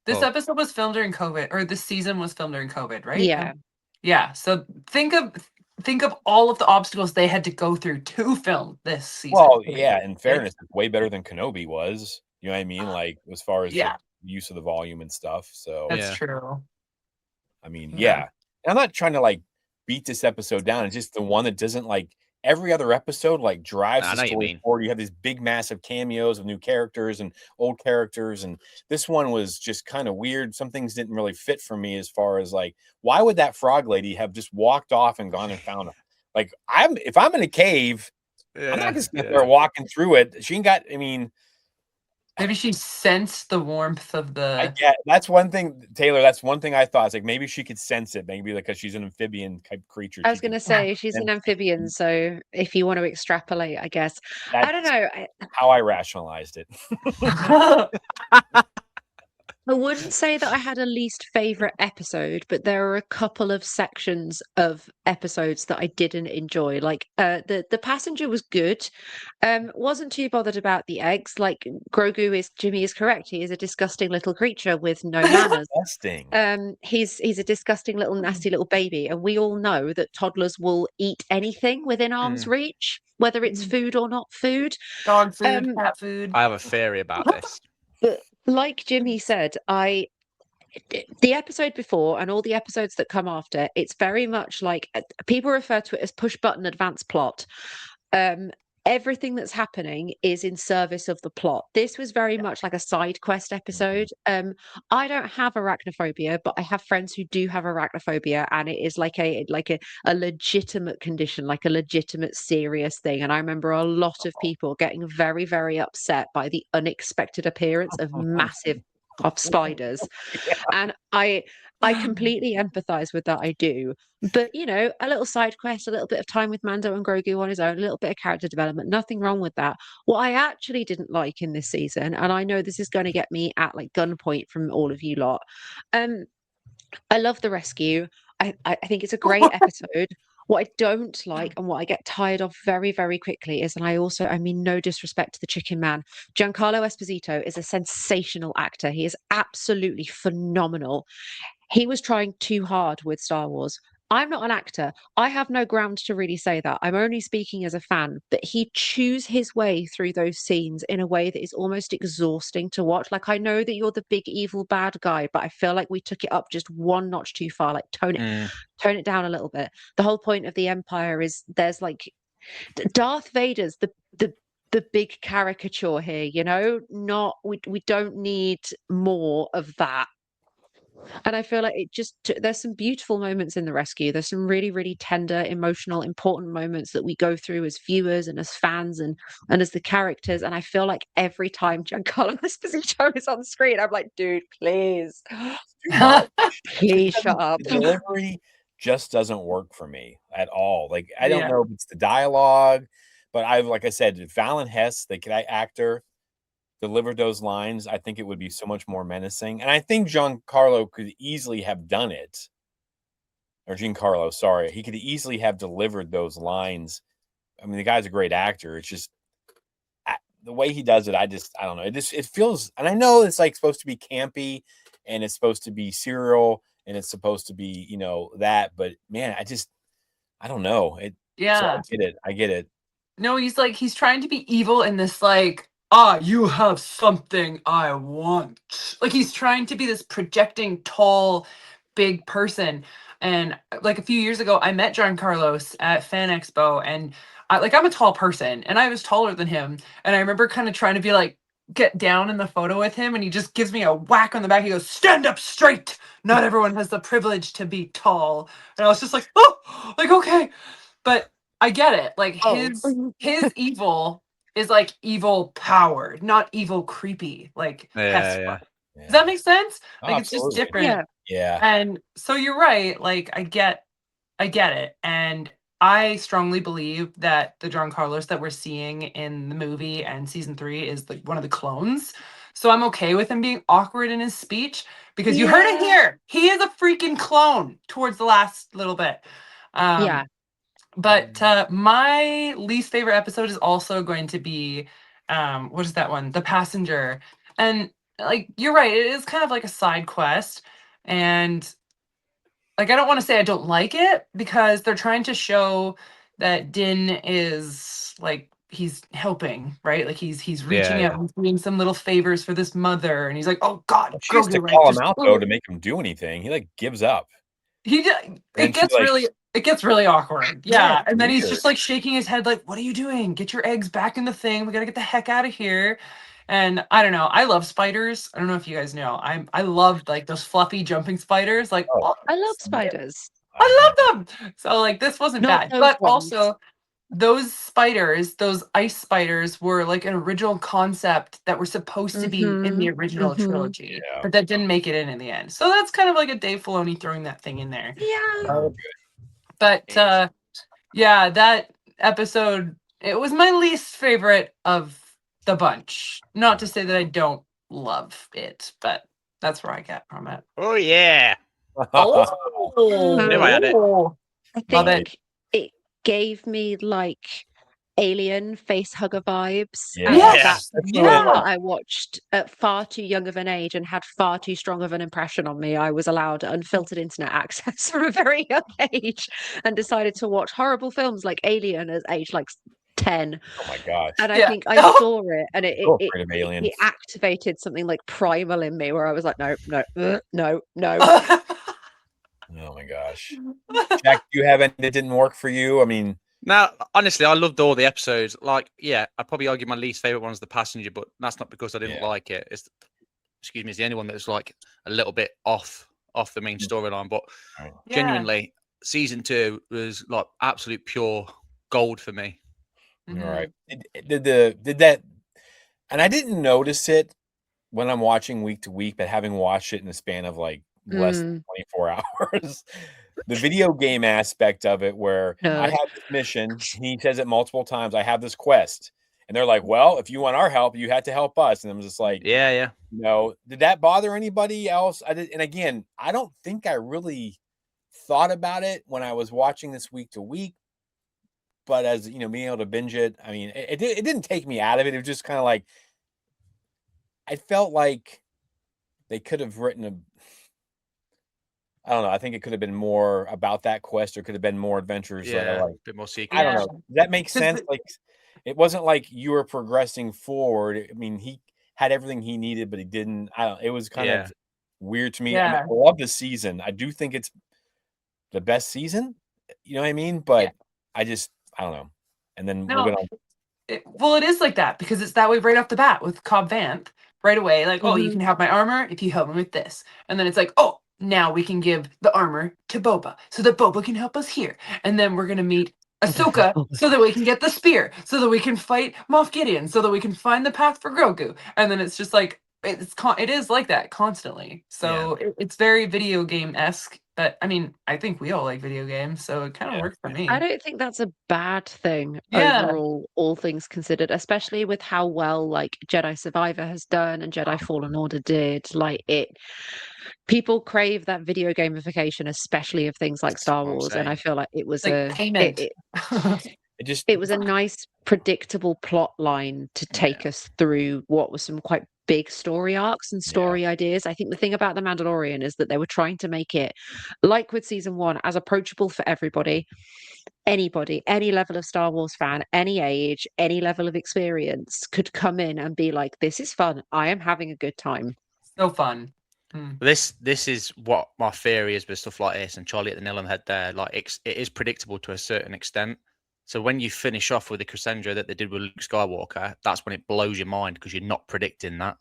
This Oh. episode was filmed during COVID, or this season was filmed during COVID, right? Yeah. Yeah. So think of all of the obstacles they had to go through to film this season. Well, yeah, in fairness, it's way better than Kenobi was. You know what I mean? Like, as far as the use of the volume and stuff. So That's true. I mean, yeah. And I'm not trying to like beat this episode down. It's just the one that doesn't like every other episode like drives the story forward. You have these big, massive cameos of new characters and old characters, and this one was just kind of weird. Some things didn't really fit for me as far as like, why would that frog lady have just walked off and gone and found him? Like, if I'm in a cave, I'm not gonna sit there walking through it. She ain't got. I mean, maybe she sensed the warmth of the. I get that's one thing, Taylor. That's one thing I thought. It's like maybe she could sense it. Maybe because she's an amphibian type creature. I was going to say she's an amphibian, so if you want to extrapolate, I guess. I don't know how I rationalized it. I wouldn't say that I had a least favorite episode, but there are a couple of sections of episodes that I didn't enjoy. Like the passenger was good. Wasn't too bothered about the eggs. Like Jimmy is correct. He is a disgusting little creature with no manners. Disgusting. He's a disgusting little nasty little baby, and we all know that toddlers will eat anything within arm's reach, whether it's food or not food. Dog food, cat food. I have a theory about this. But like Jimmy said, the episode before and all the episodes that come after, it's very much like people refer to it as push button advance plot. Everything that's happening is in service of the plot. This was very much like a side quest episode. I don't have arachnophobia, but I have friends who do have arachnophobia, and it is like a legitimate condition, like a legitimate serious thing. And I remember a lot of people getting very, very upset by the unexpected appearance of massive spiders. And I completely empathize with that. I do. But, you know, a little side quest, a little bit of time with Mando and Grogu on his own, a little bit of character development, nothing wrong with that. What I actually didn't like in this season, and I know this is going to get me at like gunpoint from all of you lot. I love the rescue. I think it's a great episode. What I don't like and what I get tired of very, very quickly is, and I mean no disrespect to the chicken man, Giancarlo Esposito is a sensational actor. He is absolutely phenomenal. He was trying too hard with Star Wars. I'm not an actor. I have no ground to really say that. I'm only speaking as a fan, but he chews his way through those scenes in a way that is almost exhausting to watch. Like, I know that you're the big evil bad guy, but I feel like we took it up just one notch too far. Like, tone it down a little bit. The whole point of the Empire is there's like Darth Vader's the big caricature here, you know? Not we don't need more of that. And I feel like there's some beautiful moments in the rescue. There's some really, really tender, emotional, important moments that we go through as viewers and as fans and as the characters. And I feel like every time Giancarlo Esposito is on screen, I'm like, dude, please, please shut up. The delivery just doesn't work for me at all. Like, I don't know if it's the dialogue, but like I said, Valen Hess, the actor, delivered those lines, I think it would be so much more menacing. And I think Giancarlo could easily have done it. Or Giancarlo, sorry. He could easily have delivered those lines. I mean, the guy's a great actor. It's just the way he does it, I don't know. It feels, and I know it's like supposed to be campy and it's supposed to be serial and it's supposed to be, you know, that, but man, I don't know. So I get it. No, he's trying to be evil in this like, you have something I want. Like, he's trying to be this projecting tall, big person. And like a few years ago, I met John Carlos at Fan Expo, and I'm a tall person, and I was taller than him. And I remember kind of trying to be like, get down in the photo with him, and he just gives me a whack on the back. He goes, "Stand up straight. Not everyone has the privilege to be tall." And I was just like, oh, like, okay. But I get it. Like, his evil is like evil powered, not evil creepy. Like, yeah. Does that make sense? Like, it's absolutely. just different. Yeah. And so you're right. Like, I get it. And I strongly believe that the John Carlos that we're seeing in the movie and season 3 is like one of the clones. So I'm okay with him being awkward in his speech because you heard it here. He is a freaking clone towards the last little bit. Yeah. But my least favorite episode is also going to be what is that one? The Passenger. And like you're right, it is kind of like a side quest. And like I don't want to say I don't like it because they're trying to show that Din is like he's helping, right? Like he's reaching Yeah, out and doing some little favors for this mother, and he's like, "Oh God, She used to Grogu, right? call him Just out though to make him do anything. He like gives up. it And she gets like really awkward. yeah, Yeah, and then he's weird. just like shaking his head, like, "What are you doing? Get your eggs back in the thing. We gotta get the heck out of here." And I don't know. I love spiders. I don't know if you guys know. I love like those fluffy jumping spiders. Like, Oh, oh, I love spiders. I love them. So like this wasn't Not bad, those but ones. also those spiders, those ice spiders, were like an original concept that were supposed to be in the original trilogy, Yeah. but that didn't make it in the end. So that's kind of like a Dave Filoni throwing that thing in there. Yeah. Oh, But yeah, that episode, it was my least favorite of the bunch. Not to say that I don't love it, but that's where I get from it. Oh yeah. Oh, Knew I had it. I Love think it gave me like alien face hugger vibes. Yeah. And Yes. that Yeah. that I watched at far too young of an age and had far too strong of an impression on me. I was allowed unfiltered internet access from a very young age and decided to watch horrible films like Alien at age like 10. Oh my gosh. And I Yeah. think I saw it and So afraid of it aliens. activated something like primal in me where I was like, no, no. Oh my gosh. Jack, do you have any that didn't work for you? I mean, Now, honestly, I loved all the episodes. Like, yeah, I'd probably argue my least favorite one is The Passenger, but that's not because I didn't Yeah. like it. It's the only one that's like a little bit off the main storyline. But Right. genuinely, season 2 was like absolute pure gold for me. all right. Did that, and I didn't notice it when I'm watching week to week, but having watched it in the span of like less than 24 hours, the video game aspect of it where I Nerd. have this mission, he says it multiple times, I have this quest. And they're like, well, if you want our help, you had to help us. And I'm just like, Yeah. did that bother anybody else? I did. And again, I don't think I really thought about it when I was watching this week to week. But as being able to binge it, I mean, it didn't take me out of it. It was just kind of like, I felt like they could have written I don't know. I think it could have been more about that quest, or could have been more adventures. That are Yeah, like, a bit more secret. I don't know. Does that make 'Cause sense? Like, it wasn't like you were progressing forward. I mean, he had everything he needed, but he didn't. I don't. It was kind Yeah. of weird to me. I mean, Yeah. I love the season. I do think it's the best season. You know what I mean? But I don't know. And then No. moving on. Well, it is like that because it's that way right off the bat with Cobb Vanth. Right away, like, oh, you can have my armor if you help me with this. And then it's like, oh, now we can give the armor to Boba so that Boba can help us here. And then we're going to meet Ahsoka so that we can get the spear, so that we can fight Moff Gideon, so that we can find the path for Grogu. And then it's just like, it is like that constantly. So it's very video game-esque. But I mean, I think we all like video games, so it kind of works for me. I don't think that's a bad thing Yeah. overall, all things considered, especially with how well like Jedi Survivor has done and Jedi Fallen Order did. Like people crave that video gamification, especially of things like Star what I'm Wars, and I saying. feel like it was Like payment. it was a nice, predictable plot line to take us through what was some quite big story arcs and story ideas. I think the thing about The Mandalorian is that they were trying to make it, like with season 1, as approachable for everybody. Anybody, any level of Star Wars fan, any age, any level of experience could come in and be like, this is fun. I am having a good time. So fun. This is what my theory is with stuff like this, and Charlie at the nail on the head there. Like it is predictable to a certain extent. So when you finish off with the Cassandra that they did with Luke Skywalker, that's when it blows your mind because you're not predicting that.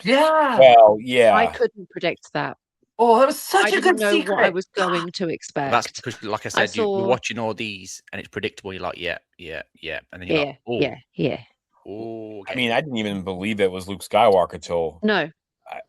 Yeah. Well, yeah. I couldn't predict that. Oh, that was such I a didn't good know secret. what I was going to expect. That's because, like I said, you're saw- watching all these and it's predictable. You're like, yeah. And then you're like, oh, yeah. oh, okay. I mean, I didn't even believe it was Luke Skywalker till No.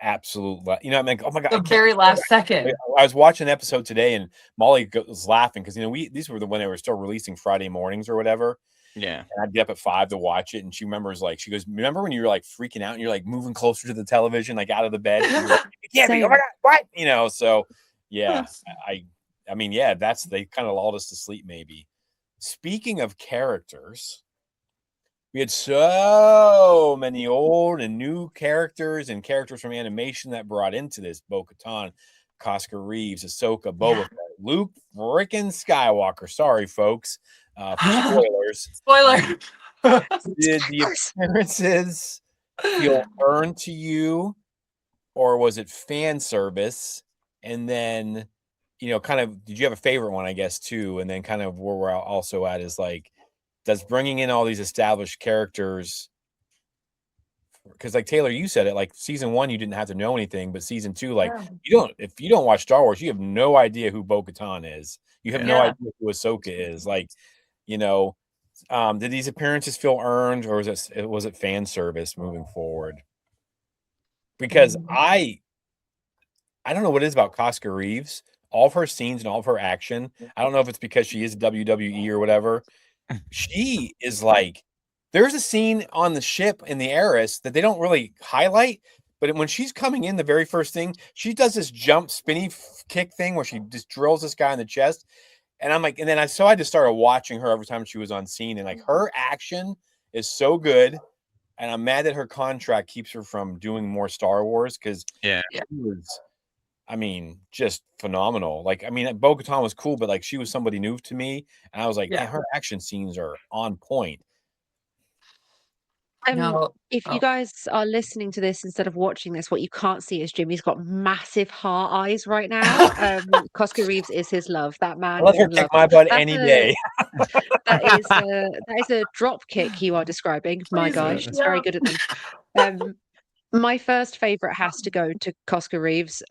absolute. I'm like, oh my god! The very last second. I was watching an episode today, and Molly was laughing because these were when they were still releasing Friday mornings or whatever. Yeah. And I'd get up at 5 to watch it. And she remembers, like, she goes, remember when you were like freaking out and you're like moving closer to the television, like out of the bed? You're like, it can't be. Oh my God, what? You know, so yeah, I mean, yeah, they kind of lulled us to sleep, maybe. Speaking of characters, we had so many old and new characters and characters from animation that brought into this. Bo-Katan, Cosca Reeves, Ahsoka, Boba Fett, Luke frickin' Skywalker. Sorry, folks, for spoilers. Spoiler. Did the appearances feel earned to you, or was it fan service? And then, kind of, did you have a favorite one, I guess, too? And then kind of where we're also at is like, does bringing in all these established characters, because like Taylor, you said it, like season 1 you didn't have to know anything, but season 2, like, if you don't watch Star Wars, you have no idea who Bo-Katan is. You have no idea who Ahsoka is. Like, did these appearances feel earned, or was it fan service moving forward? Because I don't know what it is about Cosca Reeves. All of her scenes and all of her action, I don't know if it's because she is WWE or whatever. She is like, there's a scene on the ship in the Heiress that they don't really highlight, but when she's coming in, the very first thing, she does this jump spinny kick thing where she just drills this guy in the chest. And I'm like, and then I just started watching her every time she was on scene, and like her action is so good. And I'm mad that her contract keeps her from doing more Star Wars, because she was, I mean, just phenomenal. Like, I mean, Bo-Katan was cool, but like she was somebody new to me, and I was like, man, her action scenes are on point. If you guys are listening to this instead of watching this, what you can't see is Jimmy's got massive heart eyes right now. Cosca Reeves is his love. That man I'll let is her in kick love. my butt any day. That is a drop kick you are describing. My guy, she's very good at them. My first favorite has to go to Cosca Reeves.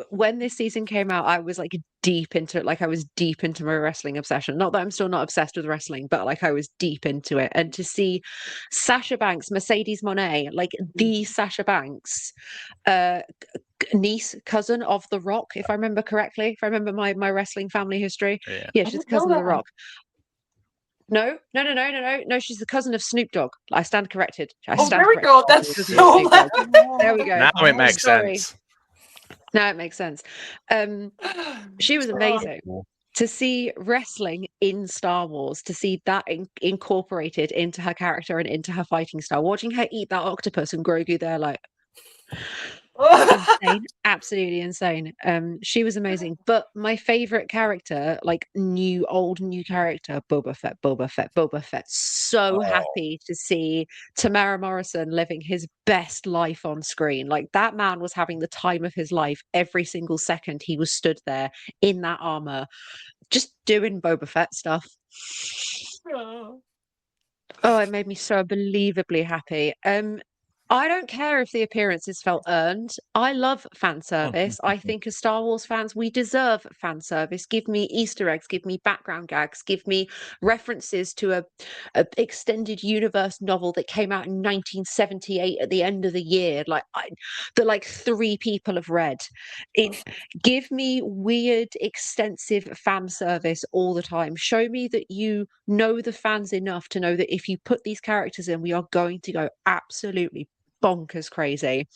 When this season came out, I was like deep into it. Like I was deep into my wrestling obsession. Not that I'm still not obsessed with wrestling, but like I was deep into it. And to see Sasha Banks, Mercedes Moné, like the Sasha Banks, niece, cousin of The Rock, if I remember correctly, if I remember my wrestling family history. Yeah, she's the cousin of The Rock. No. She's the cousin of Snoop Dogg. I stand corrected. There we go. That's so loud. There we go. Now it makes sense. Now it makes sense. She was amazing. To see wrestling in Star Wars, to see that incorporated into her character and into her fighting style, watching her eat that octopus and Grogu there, like insane, absolutely insane. She was amazing. But my favorite character, like old new character, Boba Fett. So happy to see Tamara Morrison living his best life on screen. Like that man was having the time of his life every single second he was stood there in that armor, just doing Boba Fett stuff. Oh, it made me so unbelievably happy. I don't care if the appearances felt earned. I love fan service. I think as Star Wars fans, we deserve fan service. Give me Easter eggs, give me background gags, give me references to a extended universe novel that came out in 1978 at the end of the year, that like 3 people have read. Give me weird, extensive fan service all the time. Show me that you know the fans enough to know that if you put these characters in, we are going to go absolutely bonkers crazy.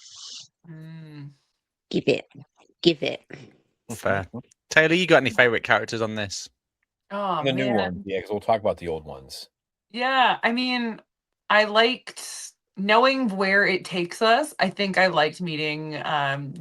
Give it. Fair. Taylor, you got any favorite characters on this? Oh, the new ones, because we'll talk about the old ones. Yeah, I mean, I liked knowing where it takes us. I think I liked meeting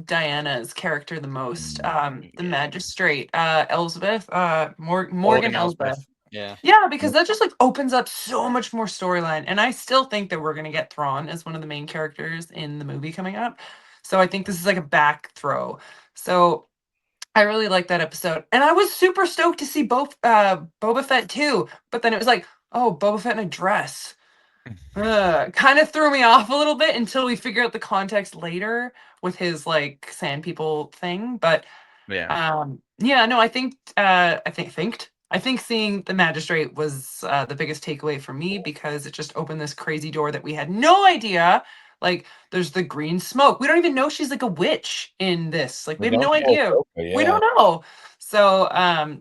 Diana's character the most. The magistrate, Elsbeth, Morgan Elsbeth. Yeah, because that just like opens up so much more storyline. And I still think that we're gonna get Thrawn as one of the main characters in the movie coming up. So I think this is like a back throw. So I really like that episode. And I was super stoked to see Boba Fett too. But then it was like, oh, Boba Fett in a dress. Kind of threw me off a little bit until we figure out the context later with his like sand people thing. But I think seeing the magistrate was the biggest takeaway for me, because it just opened this crazy door that we had no idea. Like, there's the green smoke. We don't even know she's like a witch in this. Like, we have no idea. We don't know. So,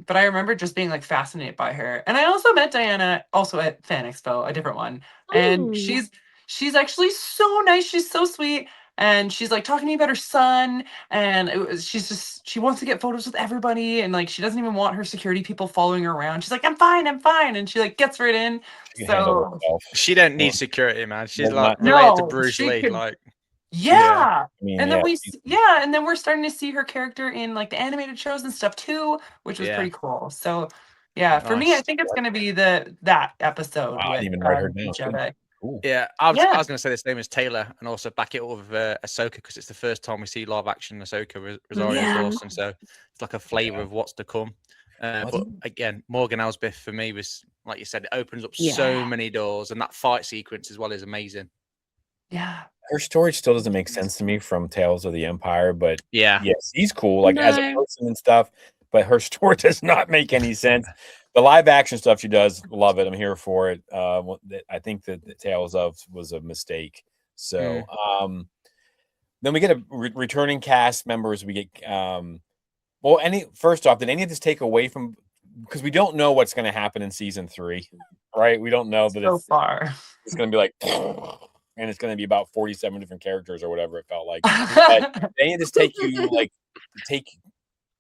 but I remember just being like fascinated by her. And I also met Diana also at Fan Expo, a different one. And Oh. she's actually so nice. She's so sweet. And she's like talking to me about her son. And she wants to get photos with everybody. And like she doesn't even want her security people following her around. She's like, I'm fine, I'm fine. And she like gets right in. She can handle So herself. She don't need Well, security, man. She's well, like not- related to no, Bruce she Lee. could. Like, Yeah. I mean, And then yeah, and then we're starting to see her character in like the animated shows and stuff too, which was Yeah. pretty cool. So yeah, for me, I Nice. think it's gonna be that episode wow, I with didn't even write her the down. Jedi. Cool. Yeah, I Yeah. was going to say the same as Taylor, and also back it up with Ahsoka, because it's the first time we see live action Ahsoka Rosario Yeah. Dawson, so it's like a flavor of what's to come. But again, Morgan Elsbeth for me was, like you said, it opens up so Yeah. many doors, and that fight sequence as well is amazing. Yeah. Her story still doesn't make sense to me from Tales of the Empire, but Yeah, yes, he's cool, like as a No. person and stuff. But her story does not make any sense. The live action stuff she does, love it. I'm here for it. I think that the Tales of was a mistake. So, then we get a returning cast members. We get well, first off, did any of this take away from, because we don't know what's going to happen in season 3, right? We don't know that So far. it's going to be like, and it's going to be about 47 different characters or whatever it felt like. But did any of this take you like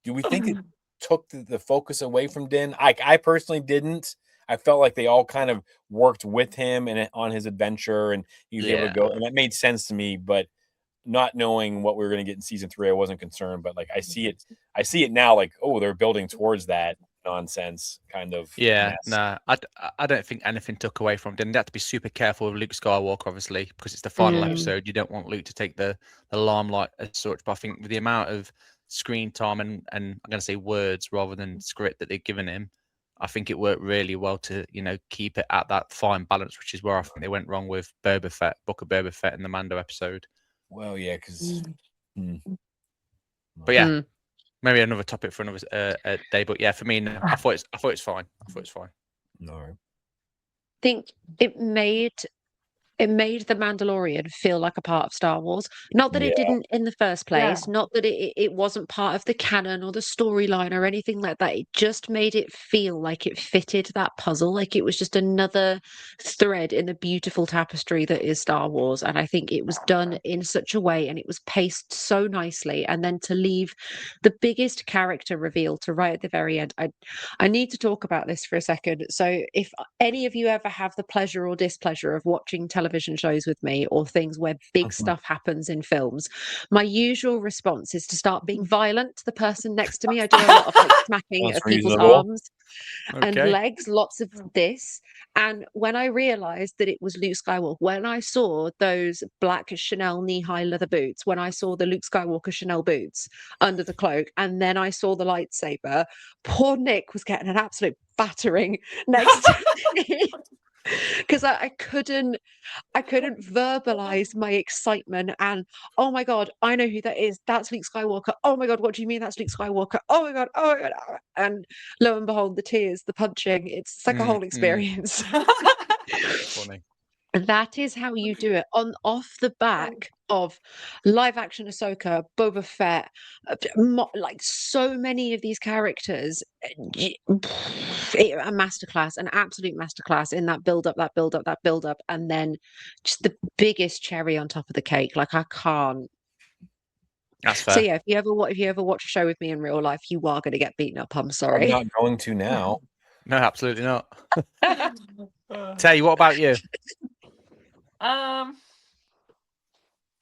do we think it took the focus away from Din? I personally didn't. I felt like they all kind of worked with him and on his adventure, and he was able to go, and that made sense to me. But not knowing what we were going to get in season 3, I wasn't concerned. But like I see it now, like, oh, they're building towards that nonsense kind of. yeah. mess. No, I don't think anything took away from it. And they had to be super careful with Luke Skywalker, obviously, because it's the final episode. You don't want Luke to take the limelight as such. But I think with the amount of screen time and I'm going to say words rather than script that they've given him, I think it worked really well to keep it at that fine balance, which is where I think they went wrong with Book of Boba Fett in the Mando episode. Well, yeah, because. But yeah, maybe another topic for another day. But yeah, for me, no, I thought it's fine. All right. I think it made the Mandalorian feel like a part of Star Wars. Not that it didn't in the first place, not that it wasn't part of the canon or the storyline or anything like that. It just made it feel like it fitted that puzzle, like it was just another thread in the beautiful tapestry that is Star Wars. And I think it was done in such a way, and it was paced so nicely. And then to leave the biggest character reveal to right at the very end, I need to talk about this for a second. So if any of you ever have the pleasure or displeasure of watching television shows with me, or things where big stuff happens in films, my usual response is to start being violent to the person next to me. I do a lot of like smacking That's of people's reasonable. arms and legs, lots of this. And when I realized that it was Luke Skywalker, when I saw those black Chanel knee-high leather boots, when I saw the Luke Skywalker Chanel boots under the cloak, and then I saw the lightsaber, poor Nick was getting an absolute battering next to me. Because I couldn't verbalize my excitement and, oh my god, I know who that is. That's Luke Skywalker. Oh my god, what do you mean that's Luke Skywalker? Oh my god, oh my god. And lo and behold, the tears, the punching, it's like a whole experience. Funny. That is how you do it off the back of live action Ahsoka, Boba Fett, like so many of these characters. A masterclass, an absolute masterclass in that build up, and then just the biggest cherry on top of the cake. Like I can't. That's fair. So yeah, if you ever watch a show with me in real life, you are going to get beaten up. I'm sorry. I'm not going to now. No, absolutely not. Tay, what about you?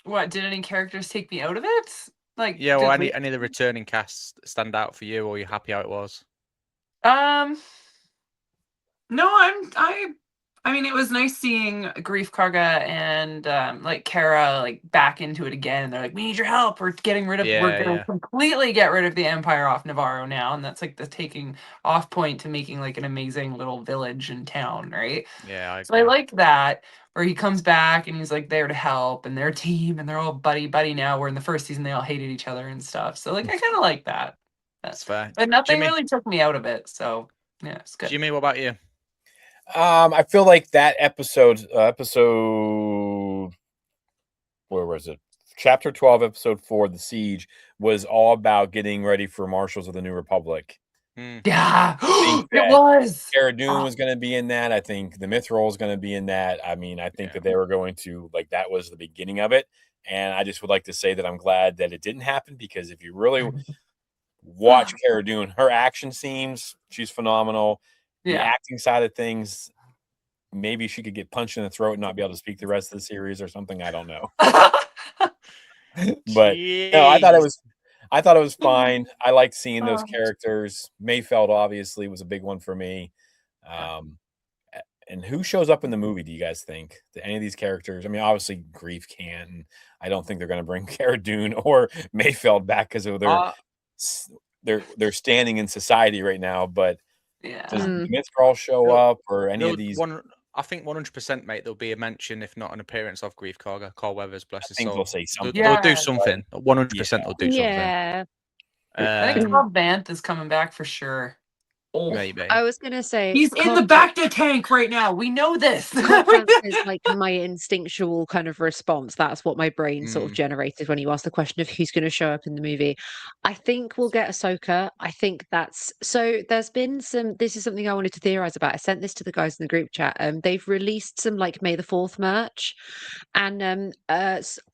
What did any characters take me out of it? Like, Yeah, or did any of the returning casts stand out for you, or you're happy how it was? No, I mean, it was nice seeing Grief Karga and like Kara like back into it again. And they're like, we need your help. We're gonna completely get rid of the Empire off Navarro now, and that's like the taking off point to making like an amazing little village and town, right? Yeah, So I like that, where he comes back and he's like there to help, and they're a team and they're all buddy now. Where in the first season they all hated each other and stuff. So like I kind of like that. That's fair. But nothing Jimmy? really took me out of it. So yeah, it's good. Jimmy, what about you? I feel like that episode, where was it? Chapter 12, Episode 4, The Siege, was all about getting ready for Marshals of the New Republic. Yeah, think it that was. Cara Dune was going to be in that. I think the Mithril is going to be in that. I mean, I think that they were going to, like, that was the beginning of it. And I just would like to say that I'm glad that it didn't happen, because if you really watch Cara Dune, her action scenes, she's phenomenal. The Yeah. acting side of things, maybe she could get punched in the throat and not be able to speak the rest of the series or something. I don't know. But no, I thought it was fine. I liked seeing those characters. Mayfeld obviously was a big one for me. And who shows up in the movie, do you guys think? Do any of these characters? I mean, obviously Grief can't, and I don't think they're going to bring Cara Dune or Mayfeld back because of their standing in society right now. But does Mithril show up or any of these? I think 100%, mate. There'll be a mention, if not an appearance, of Grief Karga, Carl Weathers, bless his soul. They'll say something. They'll do something. 100%, they'll do something. Yeah. I think Cobb Vanth is coming back for sure. Maybe. I was gonna say he's in the Bacta tank right now. We know this. Cobb Vanth is like my instinctual kind of response. That's what my brain sort of generated when you asked the question of who's going to show up in the movie. I think we'll get Ahsoka. I think that's so. There's been some. This is something I wanted to theorize about. I sent this to the guys in the group chat. They've released some like May the 4th merch, and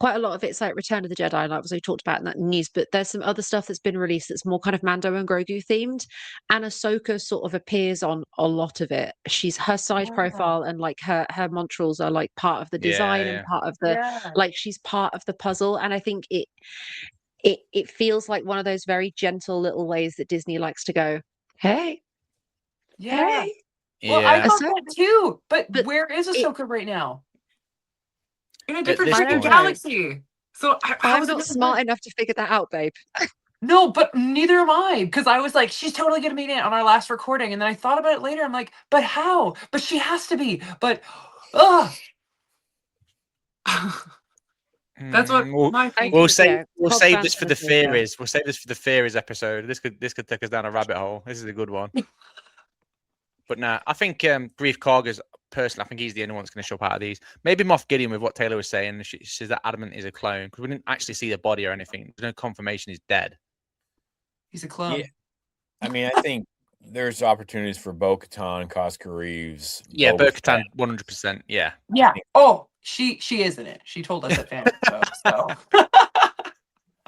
quite a lot of it's like Return of the Jedi, like we talked about in that news. But there's some other stuff that's been released that's more kind of Mando and Grogu themed, and Ahsoka sort of appears on a lot of it. She's her side profile and like her Montrals are like part of the design and part of the like she's part of the puzzle. And I think it feels like one of those very gentle little ways that Disney likes to go, hey. Well, I thought that too, but where is Ahsoka right now? In a different freaking galaxy. So I'm not smart enough to figure that out, babe. No, but neither am I, because I was like, she's totally gonna be in it on our last recording, and then I thought about it later. I'm like, but how? But she has to be. But that's what we'll save this for the theories. We'll save this for the theories episode. This could take us down a rabbit hole. This is a good one. But nah, I think Grief Karga's personally, I think he's the only one that's going to show up out of these. Maybe Moff Gideon with what Taylor was saying. She says that Adamant is a clone because we didn't actually see the body or anything. There's no confirmation he's dead. He's a clone. Yeah. I mean, I think there's opportunities for Bo-Katan, Cosca Reeves. Yeah, Bo-Katan, 100%. Yeah. Yeah. Oh, she is in it. She told us at fan show.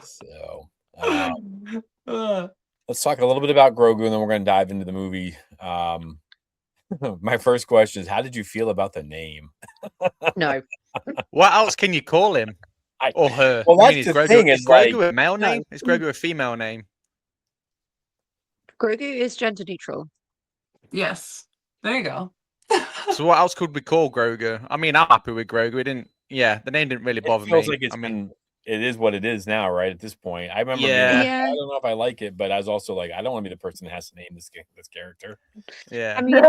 So let's talk a little bit about Grogu, and then we're going to dive into the movie. My first question is, how did you feel about the name? No. What else can you call him? Or her? Well, that's the thing. Is Grogu a male name? Is Grogu a female name? Grogu is gender neutral. Yes. There you go. So what else could we call Grogu? I mean, I'm happy with Grogu. The name didn't really bother me. Like it is what it is now, right? At this point, I remember. I don't know if I like it, but I was also like, I don't want to be the person that has to name this character. Yeah. I mean,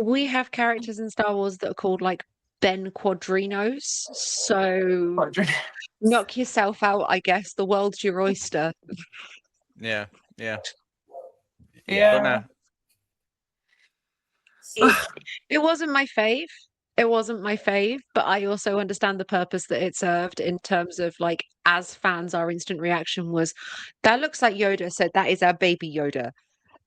we have characters in Star Wars that are called like Ben Quadrinos. So knock yourself out, I guess. The world's your oyster. Yeah. It wasn't my fave. It wasn't my fave, but I also understand the purpose that it served in terms of like, as fans, our instant reaction was, that looks like Yoda, so that is our baby Yoda.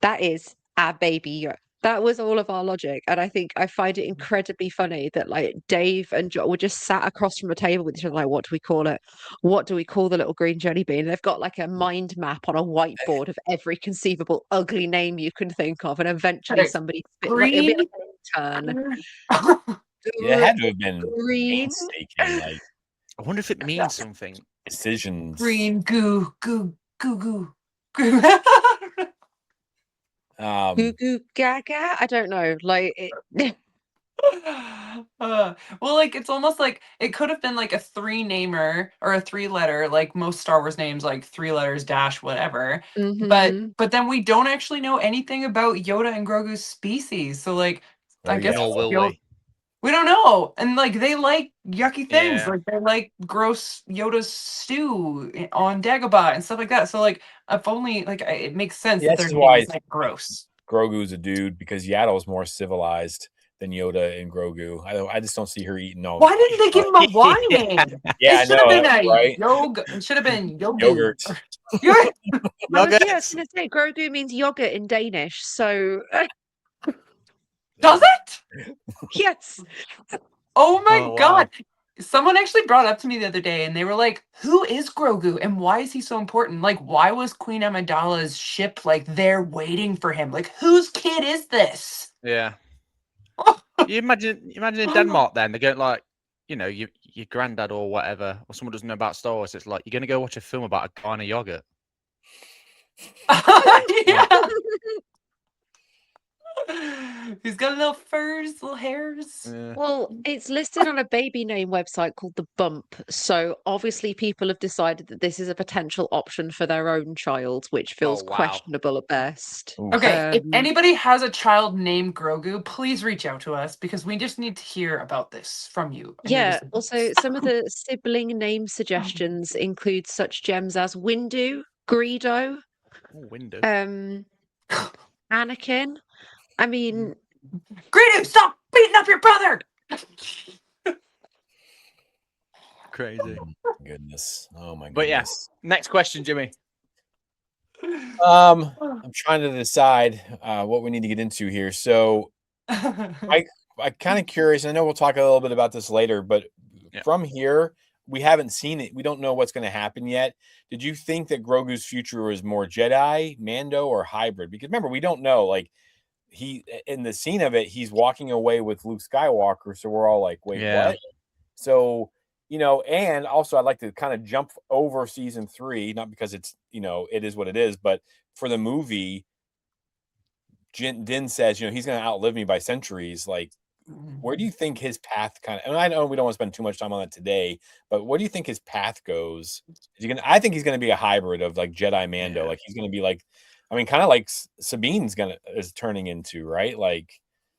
That is our baby Yoda. That was all of our logic. And I find it incredibly funny that like Dave and John were just sat across from a table with each other, like, what do we call it? What do we call the little green jelly bean? And they've got like a mind map on a whiteboard of every conceivable ugly name you can think of. And eventually somebody spit like, it'll be like an intern. Yeah, it had to have been painstaking. Like, I wonder if it means something. Decisions. Green goo. Goo goo. Goo goo gaga. I don't know. Like it. Well, like it's almost like it could have been like a 3-namer or a 3-letter, like most Star Wars names, like 3 letters dash whatever. But then we don't actually know anything about Yoda and Grogu's species. So like, I guess we don't know. And like they like yucky things. Yeah. Like they like gross Yoda's stew on Dagobah and stuff like that. So like if only like it makes sense that their name is like gross. Grogu's a dude because Yaddle's more civilized than Yoda and Grogu. I just don't see her eating all. Why didn't they give him a Y name? Yeah, It should have been a right? yoga. It should have been yogu. Yogurt. I was going to say Grogu means yogurt in Danish, so Does it? yes. Oh my Oh, wow. god. Someone actually brought up to me the other day and they were like, who is Grogu and why is he so important? Like, why was Queen Amidala's ship like there waiting for him? Like, whose kid is this? Yeah. You imagine in Denmark then, they're going like, you know, your granddad or whatever, or someone doesn't know about Star Wars, it's like, you're going to go watch a film about a guy and a yogurt. Yeah. He's got little furs, little hairs. Yeah. Well, it's listed on a baby name website called The Bump. So obviously people have decided that this is a potential option for their own child, which feels wow. questionable at best. Okay, if Um, anybody has a child named Grogu, please reach out to us because we just need to hear about this from you. and your Yeah, descendants. also some of the sibling name suggestions include such gems as Windu, Greedo, Oh, window. Anakin. I mean, Greedo, stop beating up your brother! Crazy. Goodness. Oh my goodness. But yeah, next question, Jimmy. I'm trying to decide what we need to get into here. So I'm kind of curious. I know we'll talk a little bit about this later, but from here, we haven't seen it. We don't know what's going to happen yet. Did you think that Grogu's future was more Jedi, Mando, or hybrid? Because remember, we don't know. Like he in the scene of it, he's walking away with Luke Skywalker, so we're all like, "Wait, what?" So and also I'd like to kind of jump over season 3, not because it's it is what it is, but for the movie, Din says he's going to outlive me by centuries. Like, where do you think his path kind of? And I know we don't want to spend too much time on that today, but where do you think his path goes? I think he's going to be a hybrid of like Jedi Mando. Yeah. Like he's going to be like, kind of like Sabine's is turning into, right? Like,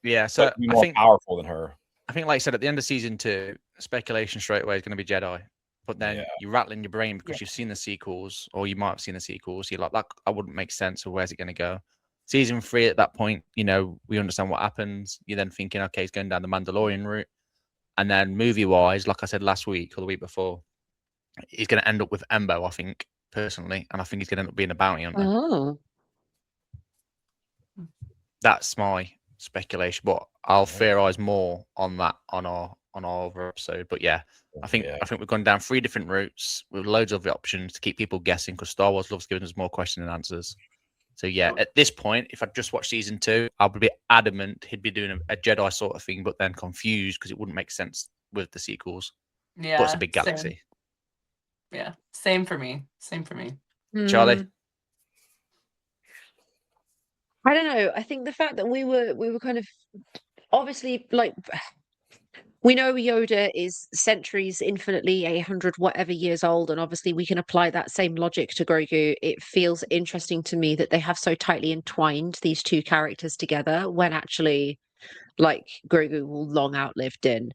Yeah, so be more powerful than her. I think, like I said, at the end of season 2, speculation straight away is going to be Jedi. But then you're rattling your brain because you've seen the sequels, or you might have seen the sequels. You're like, that wouldn't make sense. So where's it going to go? Season 3, at that point, we understand what happens. You're then thinking, okay, he's going down the Mandalorian route. And then movie-wise, like I said last week or the week before, he's going to end up with Embo, I think, personally. And I think he's going to end up being a bounty hunter. oh, That's my speculation, but I'll theorize more on that on our other episode. But yeah, I think we've gone down 3 different routes with loads of options to keep people guessing because Star Wars loves giving us more questions and answers. So yeah, at this point, if I'd just watched season 2, I would be adamant he'd be doing a Jedi sort of thing, but then confused because it wouldn't make sense with the sequels. Yeah, But it's a big galaxy. Same. Yeah, same for me. Charlie? I don't know. I think the fact that we were kind of obviously like we know Yoda is centuries, infinitely 800 whatever years old, and obviously we can apply that same logic to Grogu. It feels interesting to me that they have so tightly entwined these two characters together when actually, like, Grogu will long outlive Din.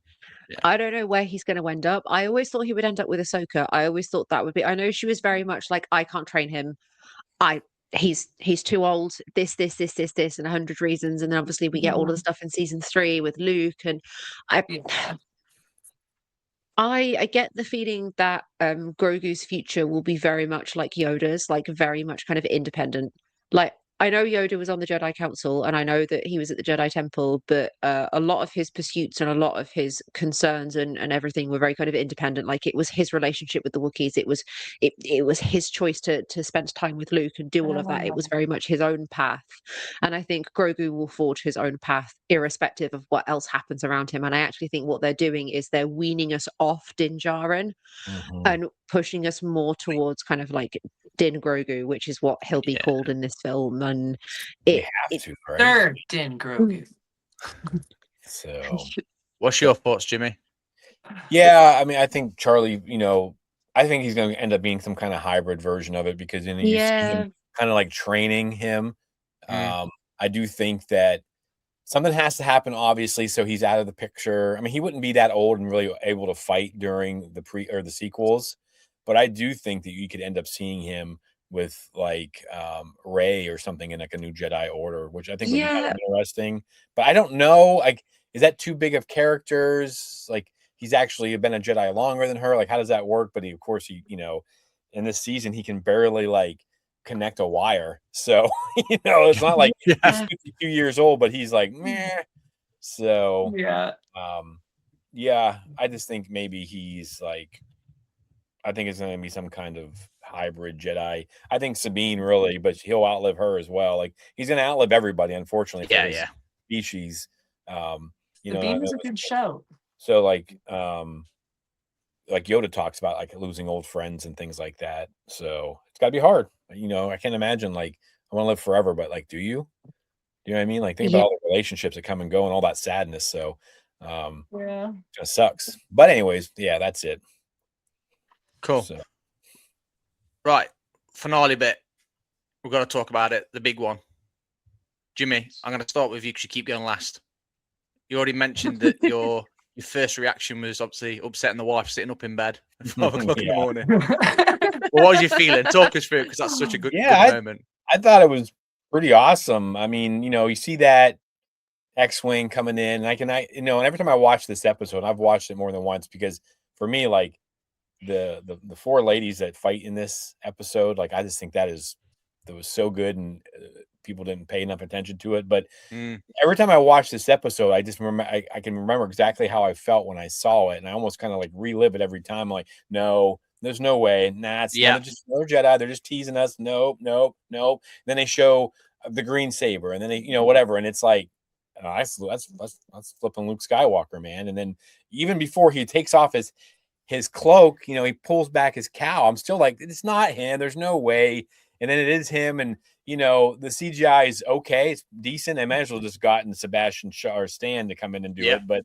Yeah. I don't know where he's going to end up. I always thought he would end up with Ahsoka. I always thought that would be. I know she was very much like, I can't train him. He's too old. This, and 100 reasons. And then obviously we get all of the stuff in season 3 with Luke, and I get the feeling that Grogu's future will be very much like Yoda's, like very much kind of independent. Like, I know Yoda was on the Jedi Council and I know that he was at the Jedi Temple, but a lot of his pursuits and a lot of his concerns and everything were very kind of independent. Like, it was his relationship with the Wookiees. It was his choice to spend time with Luke and do all of that. It was very much his own path. And I think Grogu will forge his own path irrespective of what else happens around him. And I actually think what they're doing is they're weaning us off Din Djarin and pushing us more towards kind of like Din Grogu, which is what he'll be called in this film. And they have to, right? Third Din Grogu. So, what's your thoughts, Jimmy? Yeah, I mean, I think Charlie, I think he's going to end up being some kind of hybrid version of it because you see him kind of like training him. I do think that something has to happen, obviously, so he's out of the picture. I mean, he wouldn't be that old and really able to fight during the sequels, but I do think that you could end up seeing him with like Rey or something in like a new Jedi Order, which I think would be kind of interesting. But I don't know. Like, is that too big of characters? Like, he's actually been a Jedi longer than her. Like, how does that work? But of course, in this season, he can barely like connect a wire. So, it's not like he's Yeah. 52 years old, but he's like, meh. So, Yeah. yeah, I just think maybe he's like, I think it's going to be some kind of hybrid Jedi. I think Sabine really, but he'll outlive her as well. Like, he's going to outlive everybody, unfortunately, for his species. Sabine was a good show. So like Yoda talks about like losing old friends and things like that. So it's gotta be hard. I can't imagine like I want to live forever, but like, do you? Do you know what I mean? Like, think about Yeah. all the relationships that come and go and all that sadness. So Yeah. it just sucks. But anyways, yeah, that's it. Cool. So. Right. Finale bit. We've got to talk about it. The big one. Jimmy, I'm going to start with you because you keep going last. You already mentioned that your first reaction was obviously upsetting the wife sitting up in bed at 5 o'clock in the morning. Well, what was you feeling? Talk us through it, because that's such a good moment. I thought it was pretty awesome. I mean, you see that X-Wing coming in, and and every time I watch this episode, I've watched it more than once, because for me, like the 4 ladies that fight in this episode, like I just think that was so good, and people didn't pay enough attention to it. But every time I watch this episode, I just remember I can remember exactly how I felt when I saw it, and I almost kind of like relive it every time. I'm like, no, there's no way. Nah, it's not just another Jedi. They're just teasing us. Nope, nope, nope. Then they show the green saber, and then they, whatever, and it's like, that's flipping Luke Skywalker, man. And then even before he takes off his cloak, he pulls back his cowl. I'm still like, it's not him. There's no way. And then it is him, and the CGI is okay. It's decent. I might as well just gotten Sebastian Shaw or Stan to come in and do it. But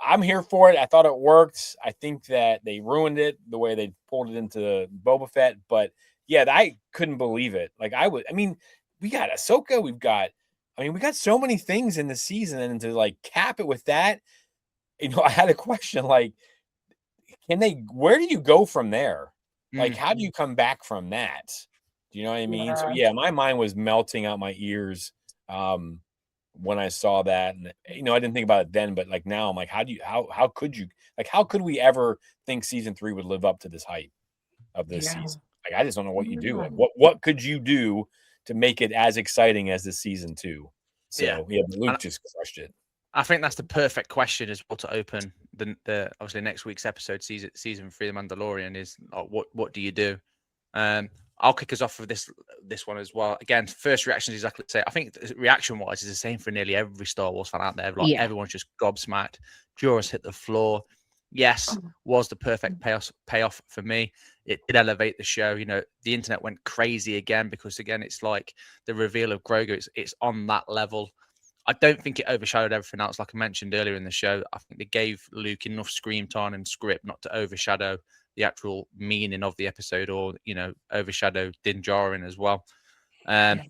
I'm here for it. I thought it worked. I think that they ruined it the way they pulled it into Boba Fett. But yeah, I couldn't believe it. Like we got Ahsoka. We got so many things in the season, and to like cap it with that, I had a question like, where do you go from there? Like, how do you come back from that? Do you know what I mean? So yeah, my mind was melting out my ears when I saw that, and I didn't think about it then, but like now I'm like, how could we ever think season 3 would live up to this hype of this season? Like, I just don't know what you do. Like, what could you do to make it as exciting as this season 2? So yeah, Luke just crushed it. I think that's the perfect question as well to open the obviously next week's episode, season 3 of The Mandalorian, is what do you do? I'll kick us off with this one as well. Again, first reaction is exactly the same. I think reaction wise is the same for nearly every Star Wars fan out there. Like everyone's just gobsmacked. Jaws hit the floor. Yes, was the perfect payoff for me. It did elevate the show. The internet went crazy again, because again, it's like the reveal of Grogu. It's on that level. I don't think it overshadowed everything else. Like I mentioned earlier in the show, I think they gave Luke enough screen time and script not to overshadow the actual meaning of the episode, or overshadow Din Djarin as well. I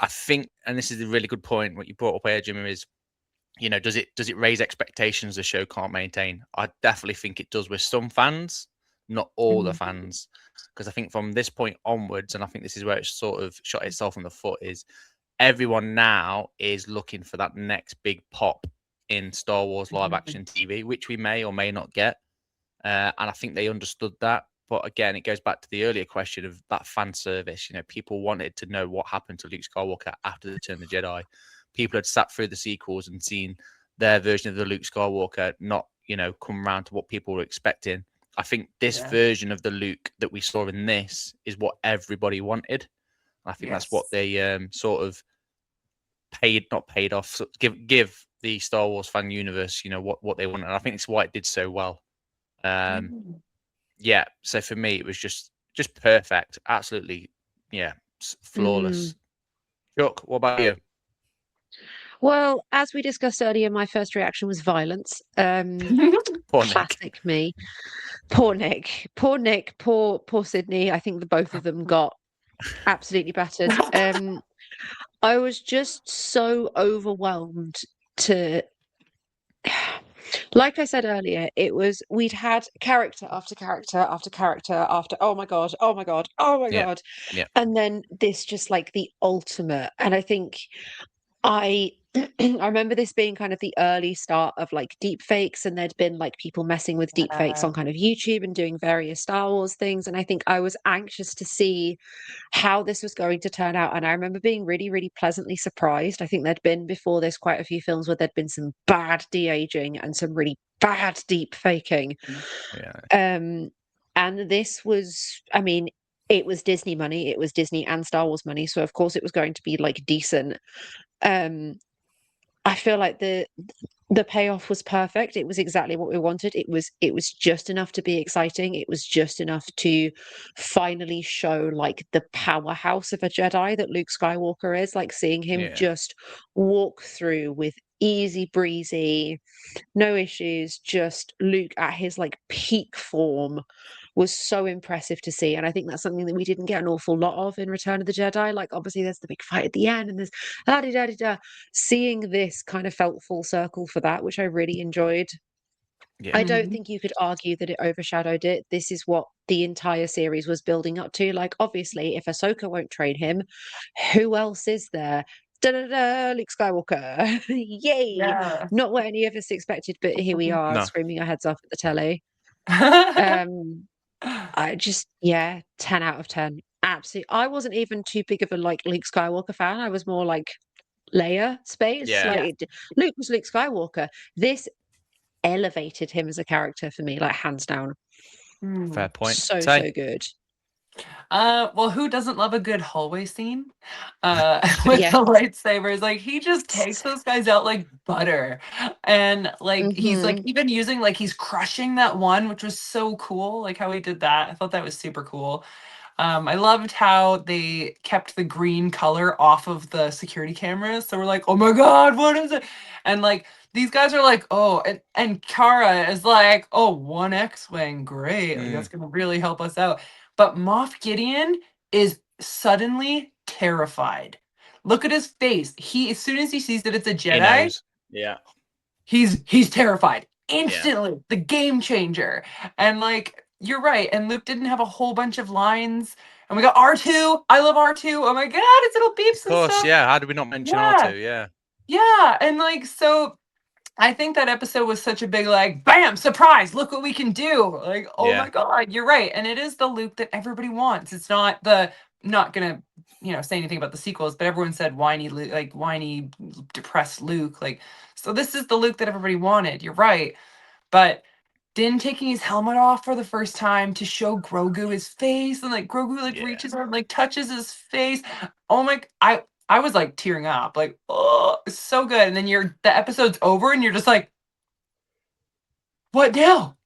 think, and this is a really good point, what you brought up here, Jimmy, is does it raise expectations the show can't maintain? I definitely think it does with some fans, not all the fans, because I think from this point onwards, and I think this is where it sort of shot itself in the foot, is everyone now is looking for that next big pop in Star Wars live action TV, which we may or may not get. And I think they understood that. But again, it goes back to the earlier question of that fan service. People wanted to know what happened to Luke Skywalker after the Return of the Jedi. People had sat through the sequels and seen their version of the Luke Skywalker not, come around to what people were expecting. I think this version of the Luke that we saw in this is what everybody wanted. I think that's what they sort of not paid off. So give the Star Wars fan universe, what they wanted. And I think it's why it did so well. Yeah. So for me, it was just perfect. Absolutely, flawless. Chuck, what about you? Well, as we discussed earlier, my first reaction was violence. Poor Classic Nick. me. Poor Nick. Poor Sydney. I think the both of them got absolutely battered. I was just so overwhelmed to, like I said earlier, we'd had character after character after character after, oh my God, oh my God, oh my God. Yeah. And then this just like the ultimate. And I think I I remember this being kind of the early start of like deep fakes, and there'd been like people messing with deep fakes on kind of YouTube and doing various Star Wars things. And I think I was anxious to see how this was going to turn out. And I remember being really, really pleasantly surprised. I think there'd been before this quite a few films where there'd been some bad de-aging and some really bad deep faking. Yeah. And this was, I mean, it was Disney money, it was Disney and Star Wars money, so of course it was going to be like decent. I feel like the payoff was perfect. It was exactly what we wanted. It was just enough to be exciting. It was just enough to finally show like the powerhouse of a Jedi that Luke Skywalker is. Like seeing him just walk through with easy breezy, no issues, just Luke at his like peak form was so impressive to see. And I think that's something that we didn't get an awful lot of in Return of the Jedi. Like obviously there's the big fight at the end and there's da-di-da-di-da. Seeing this kind of felt full circle for that, which I really enjoyed. Yeah. I don't think you could argue that it overshadowed it. This is what the entire series was building up to. Like, obviously, if Ahsoka won't train him, who else is there? Da-da-da, Luke Skywalker. Yay! Yeah. Not what any of us expected, but here we are No. screaming our heads off at the telly. I just, 10 out of 10. Absolutely. I wasn't even too big of a like Luke Skywalker fan. I was more like Leia space. Yeah. Like Luke was Luke Skywalker. This elevated him as a character for me, like hands down. Fair point. So good. Well, who doesn't love a good hallway scene? With Yes. the lightsabers, like he just takes those guys out like butter, and like he's like even using like he's crushing that one, which was so cool. Like how he did that, I thought that was super cool. I loved how they kept the green color off of the security cameras, so we're like, oh my god, what is it? And like these guys are like, oh, and Kara is like, oh, 1 X-wing, great, like that's gonna really help us out. But Moff Gideon is suddenly terrified. Look at his face. He, as soon as he sees that it's a Jedi, Yeah. he's terrified instantly. The game changer. And like you're right. And Luke didn't have a whole bunch of lines. And we got R2. I love R2. Oh my god, its little beeps Of course, and stuff. yeah. How did we not mention R2? Yeah. Yeah, and like so I think that episode was such a big like bam surprise, look what we can do. Like, oh my god, you're right. And it is the Luke that everybody wants. It's not not gonna, say anything about the sequels, but everyone said whiny Luke, like whiny depressed Luke. Like, so this is the Luke that everybody wanted. You're right. But Din taking his helmet off for the first time to show Grogu his face, and like Grogu like reaches out and like touches his face. Oh my, I was like tearing up, like, oh, it's so good. And then the episode's over and you're just like, what now?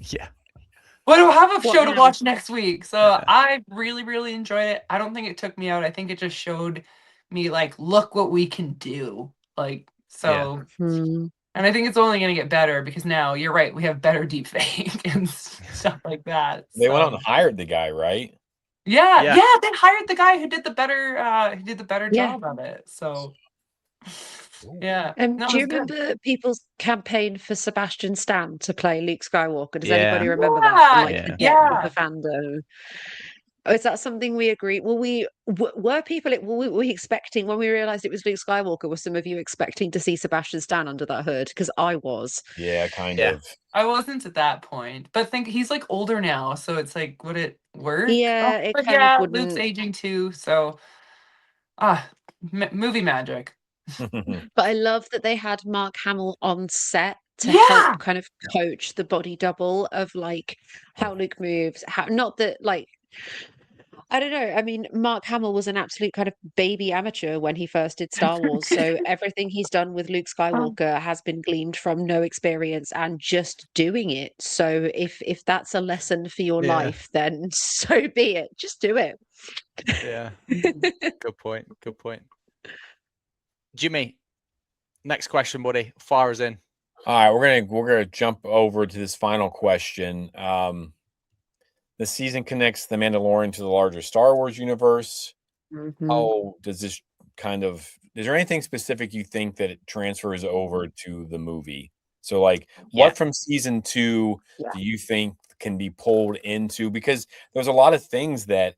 Yeah. What do I have a show to now? watch next week? So I really, really enjoyed it. I don't think it took me out. I think it just showed me like, look what we can do. Like, so and I think it's only going to get better because now you're right. We have better deep fake and stuff like that. They went out and hired the guy, right? Yeah. They hired the guy who did the better job of it. So yeah. No, Do you remember people's campaign for Sebastian Stan to play Luke Skywalker? Does anybody remember that? From, like the depth of the fandom. Is that something we agree? Well, were we expecting when we realized it was Luke Skywalker? Were some of you expecting to see Sebastian Stan under that hood? Because I was. Yeah, kind of. I wasn't at that point, but think he's like older now, so it's like, would it work? Yeah, Oh, it but kind of wouldn't. Luke's aging too, so movie magic. But I love that they had Mark Hamill on set to help kind of coach the body double of like how Luke moves. How not that like. I don't know. I mean, Mark Hamill was an absolute kind of baby amateur when he first did Star Wars. So everything he's done with Luke Skywalker has been gleaned from no experience and just doing it. So if that's a lesson for your life, then so be it. Just do it. Yeah. Good point. Good point. Jimmy, next question, buddy. Fire us in. All right, we're gonna jump over to this final question. The season connects The Mandalorian to the larger Star Wars universe. How does this is there anything specific you think that it transfers over to the movie? So like what from season 2 do you think can be pulled into? Because there's a lot of things that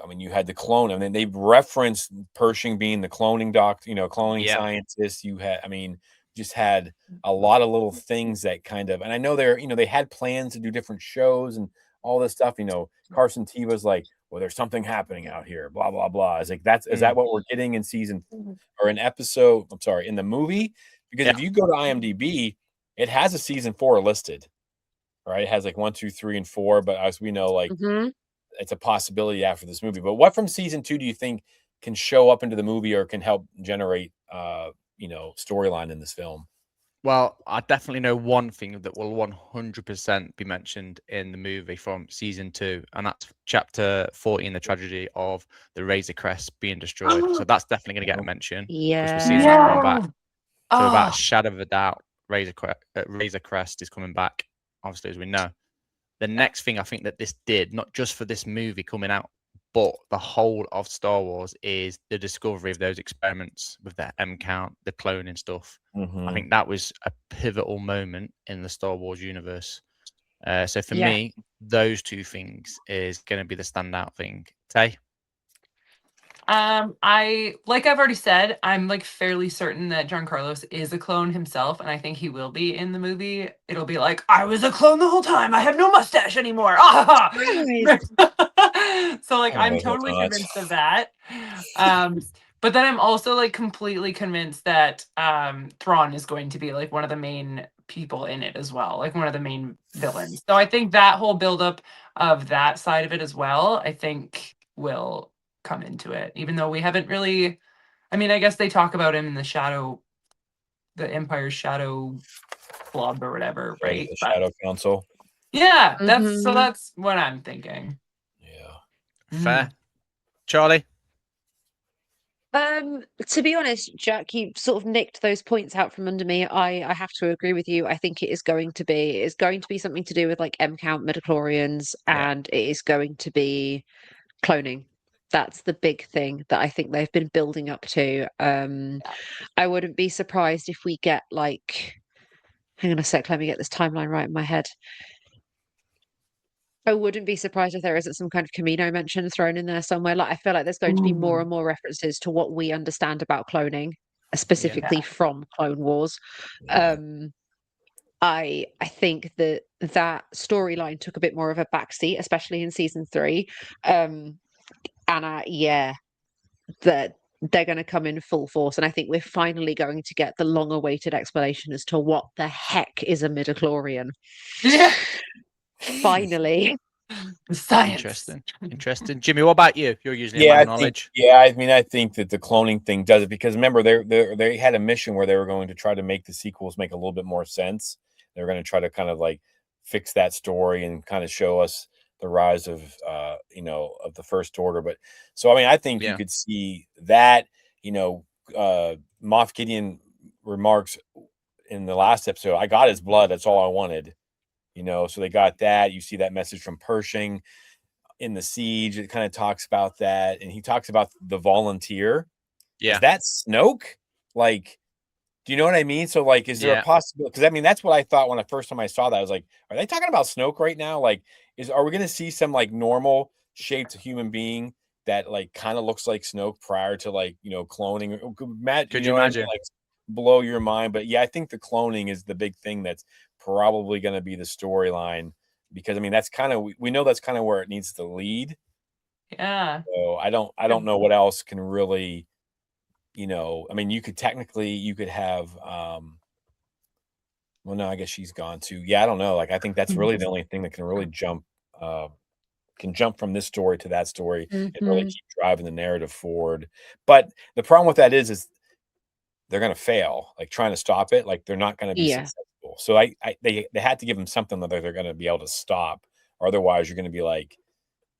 I mean, you had the clone. I mean, they referenced Pershing being the cloning doctor, cloning scientist. You had, I mean, just had a lot of little things that kind of, and I know they had plans to do different shows and all this stuff. Carson T was like, well, there's something happening out here, blah, blah, blah. It's like, is that what we're getting in season or in episode? I'm sorry, in the movie? Because if you go to IMDb, it has a season 4 listed, right? It has like 1, 2, 3, and 4. But as we know, like, it's a possibility after this movie. But what from season 2 do you think can show up into the movie or can help generate, storyline in this film? Well, I definitely know one thing that will 100% be mentioned in the movie from season 2, and that's chapter 14, the tragedy of the Razor Crest being destroyed. So that's definitely going to get a mention because we're seeing that come back. So without a shadow of a doubt, Razor Crest is coming back, obviously, as we know. The next thing I think that this did, not just for this movie coming out, but the whole of Star Wars, is the discovery of those experiments with the M count, the cloning stuff. I think that was a pivotal moment in the Star Wars universe. So for me, those two things is going to be the standout thing. Tay? I've already said, I'm like fairly certain that Giancarlo is a clone himself, and I think he will be in the movie. It'll be like, I was a clone the whole time. I have no mustache anymore. So like, I'm totally convinced of that. But then I'm also like completely convinced that Thrawn is going to be like one of the main people in it as well, like one of the main villains. So I think that whole buildup of that side of it as well, I think will come into it, even though we haven't really, I mean, I guess they talk about him in the Empire's shadow blob or whatever, right? The Shadow Council. Yeah, that's what I'm thinking. Yeah. Fair. Charlie? To be honest, Jack, you sort of nicked those points out from under me. I have to agree with you. I think it's going to be something to do with like M count midichlorians, and it is going to be cloning. That's the big thing that I think they've been building up to. I wouldn't be surprised if we get like, hang on a sec, let me get this timeline right in my head. I wouldn't be surprised if there isn't some kind of Camino mention thrown in there somewhere. Like, I feel like there's going to be more and more references to what we understand about cloning, specifically from Clone Wars. I think that storyline took a bit more of a backseat, especially in season 3. That they're going to come in full force, and I think we're finally going to get the long-awaited explanation as to what the heck is a midichlorian. Yeah. Finally. Science. Interesting. Jimmy, what about you? You're using your knowledge. I mean, I think that the cloning thing does it because remember they had a mission where they were going to try to make the sequels make a little bit more sense. They were going to try to kind of like fix that story and kind of show us the rise of of the First Order. But so I mean, I think you could see that, Moff Gideon remarks in the last episode, I got his blood, that's all I wanted. So they got that. You see that message from Pershing in the siege. It kind of talks about that. And he talks about the volunteer. Yeah. Is that Snoke? Like, do you know what I mean? So like, is there a possibility? Because I mean, that's what I thought when the first time I saw that. I was like, are they talking about Snoke right now? Like, are we going to see some like normal shaped human being that like kind of looks like Snoke prior to like, cloning? Could you imagine? Like, blow your mind. But yeah, I think the cloning is the big thing that's probably going to be the storyline, because I mean that's kind of, we know that's kind of where it needs to lead. So I don't know what else can really, I mean, you could have well, no, I guess she's gone too. I don't know, like I think that's really the only thing that can really jump from this story to that story and really keep driving the narrative forward. But the problem with that is they're going to fail, like trying to stop it. Like they're not going to be successful. So they had to give them something that they're going to be able to stop. Or otherwise you're going to be like,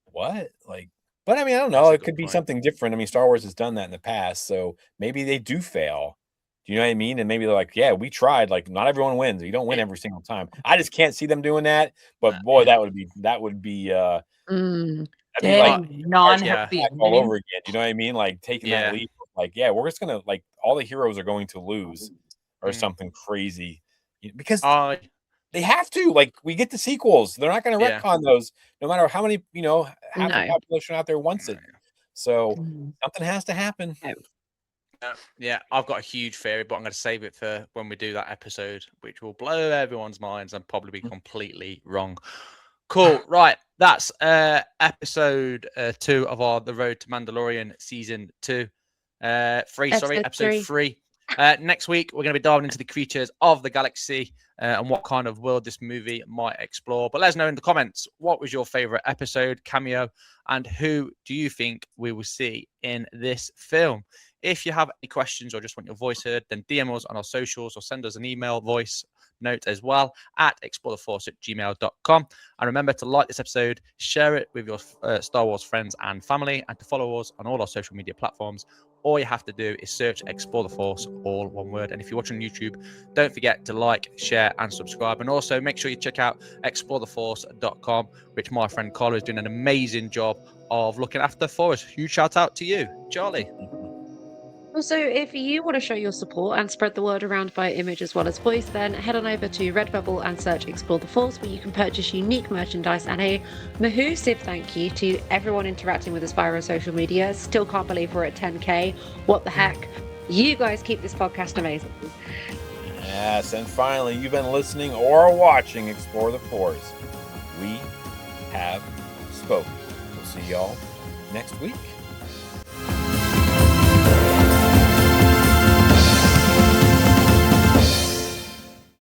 what? Like, but I mean, I don't know. It could be something different. I mean, Star Wars has done that in the past. So maybe they do fail. Do you know what I mean? And maybe they're like, yeah, we tried. Like, not everyone wins. You don't win every single time. I just can't see them doing that. But boy, that would be that'd be like non-happy all over again. You know what I mean? Like taking that leap. Like, we're just gonna, like, all the heroes are going to lose or something crazy, because They have to. Like, we get the sequels. They're not going to Yeah. retcon those, no matter how many, half the No. population out there wants it. So Mm. something has to happen. Yeah, I've got a huge theory, but I'm going to save it for when we do that episode, which will blow everyone's minds and probably be completely wrong. Cool. Right. That's episode 2 of The Road to Mandalorian season 2. Episode 3. Next week, we're going to be diving into the creatures of the galaxy and what kind of world this movie might explore. But let us know in the comments, what was your favorite episode, cameo, and who do you think we will see in this film? If you have any questions or just want your voice heard, then DM us on our socials or send us an email voice note as well at exploretheforce@gmail.com. And remember to like this episode, share it with your Star Wars friends and family, and to follow us on all our social media platforms. All you have to do is search Explore the Force, all one word. And if you're watching on YouTube, don't forget to like, share, and subscribe. And also make sure you check out exploretheforce.com, which my friend Carlo is doing an amazing job of looking after for us. Huge shout out to you, Charlie. Also, if you want to show your support and spread the word around via image as well as voice, then head on over to Redbubble and search Explore the Force, where you can purchase unique merchandise. And a massive thank you to everyone interacting with us via our social media. Still can't believe we're at 10K. What the heck? You guys keep this podcast amazing. Yes, and finally, you've been listening or watching Explore the Force. We have spoken. We'll see y'all next week.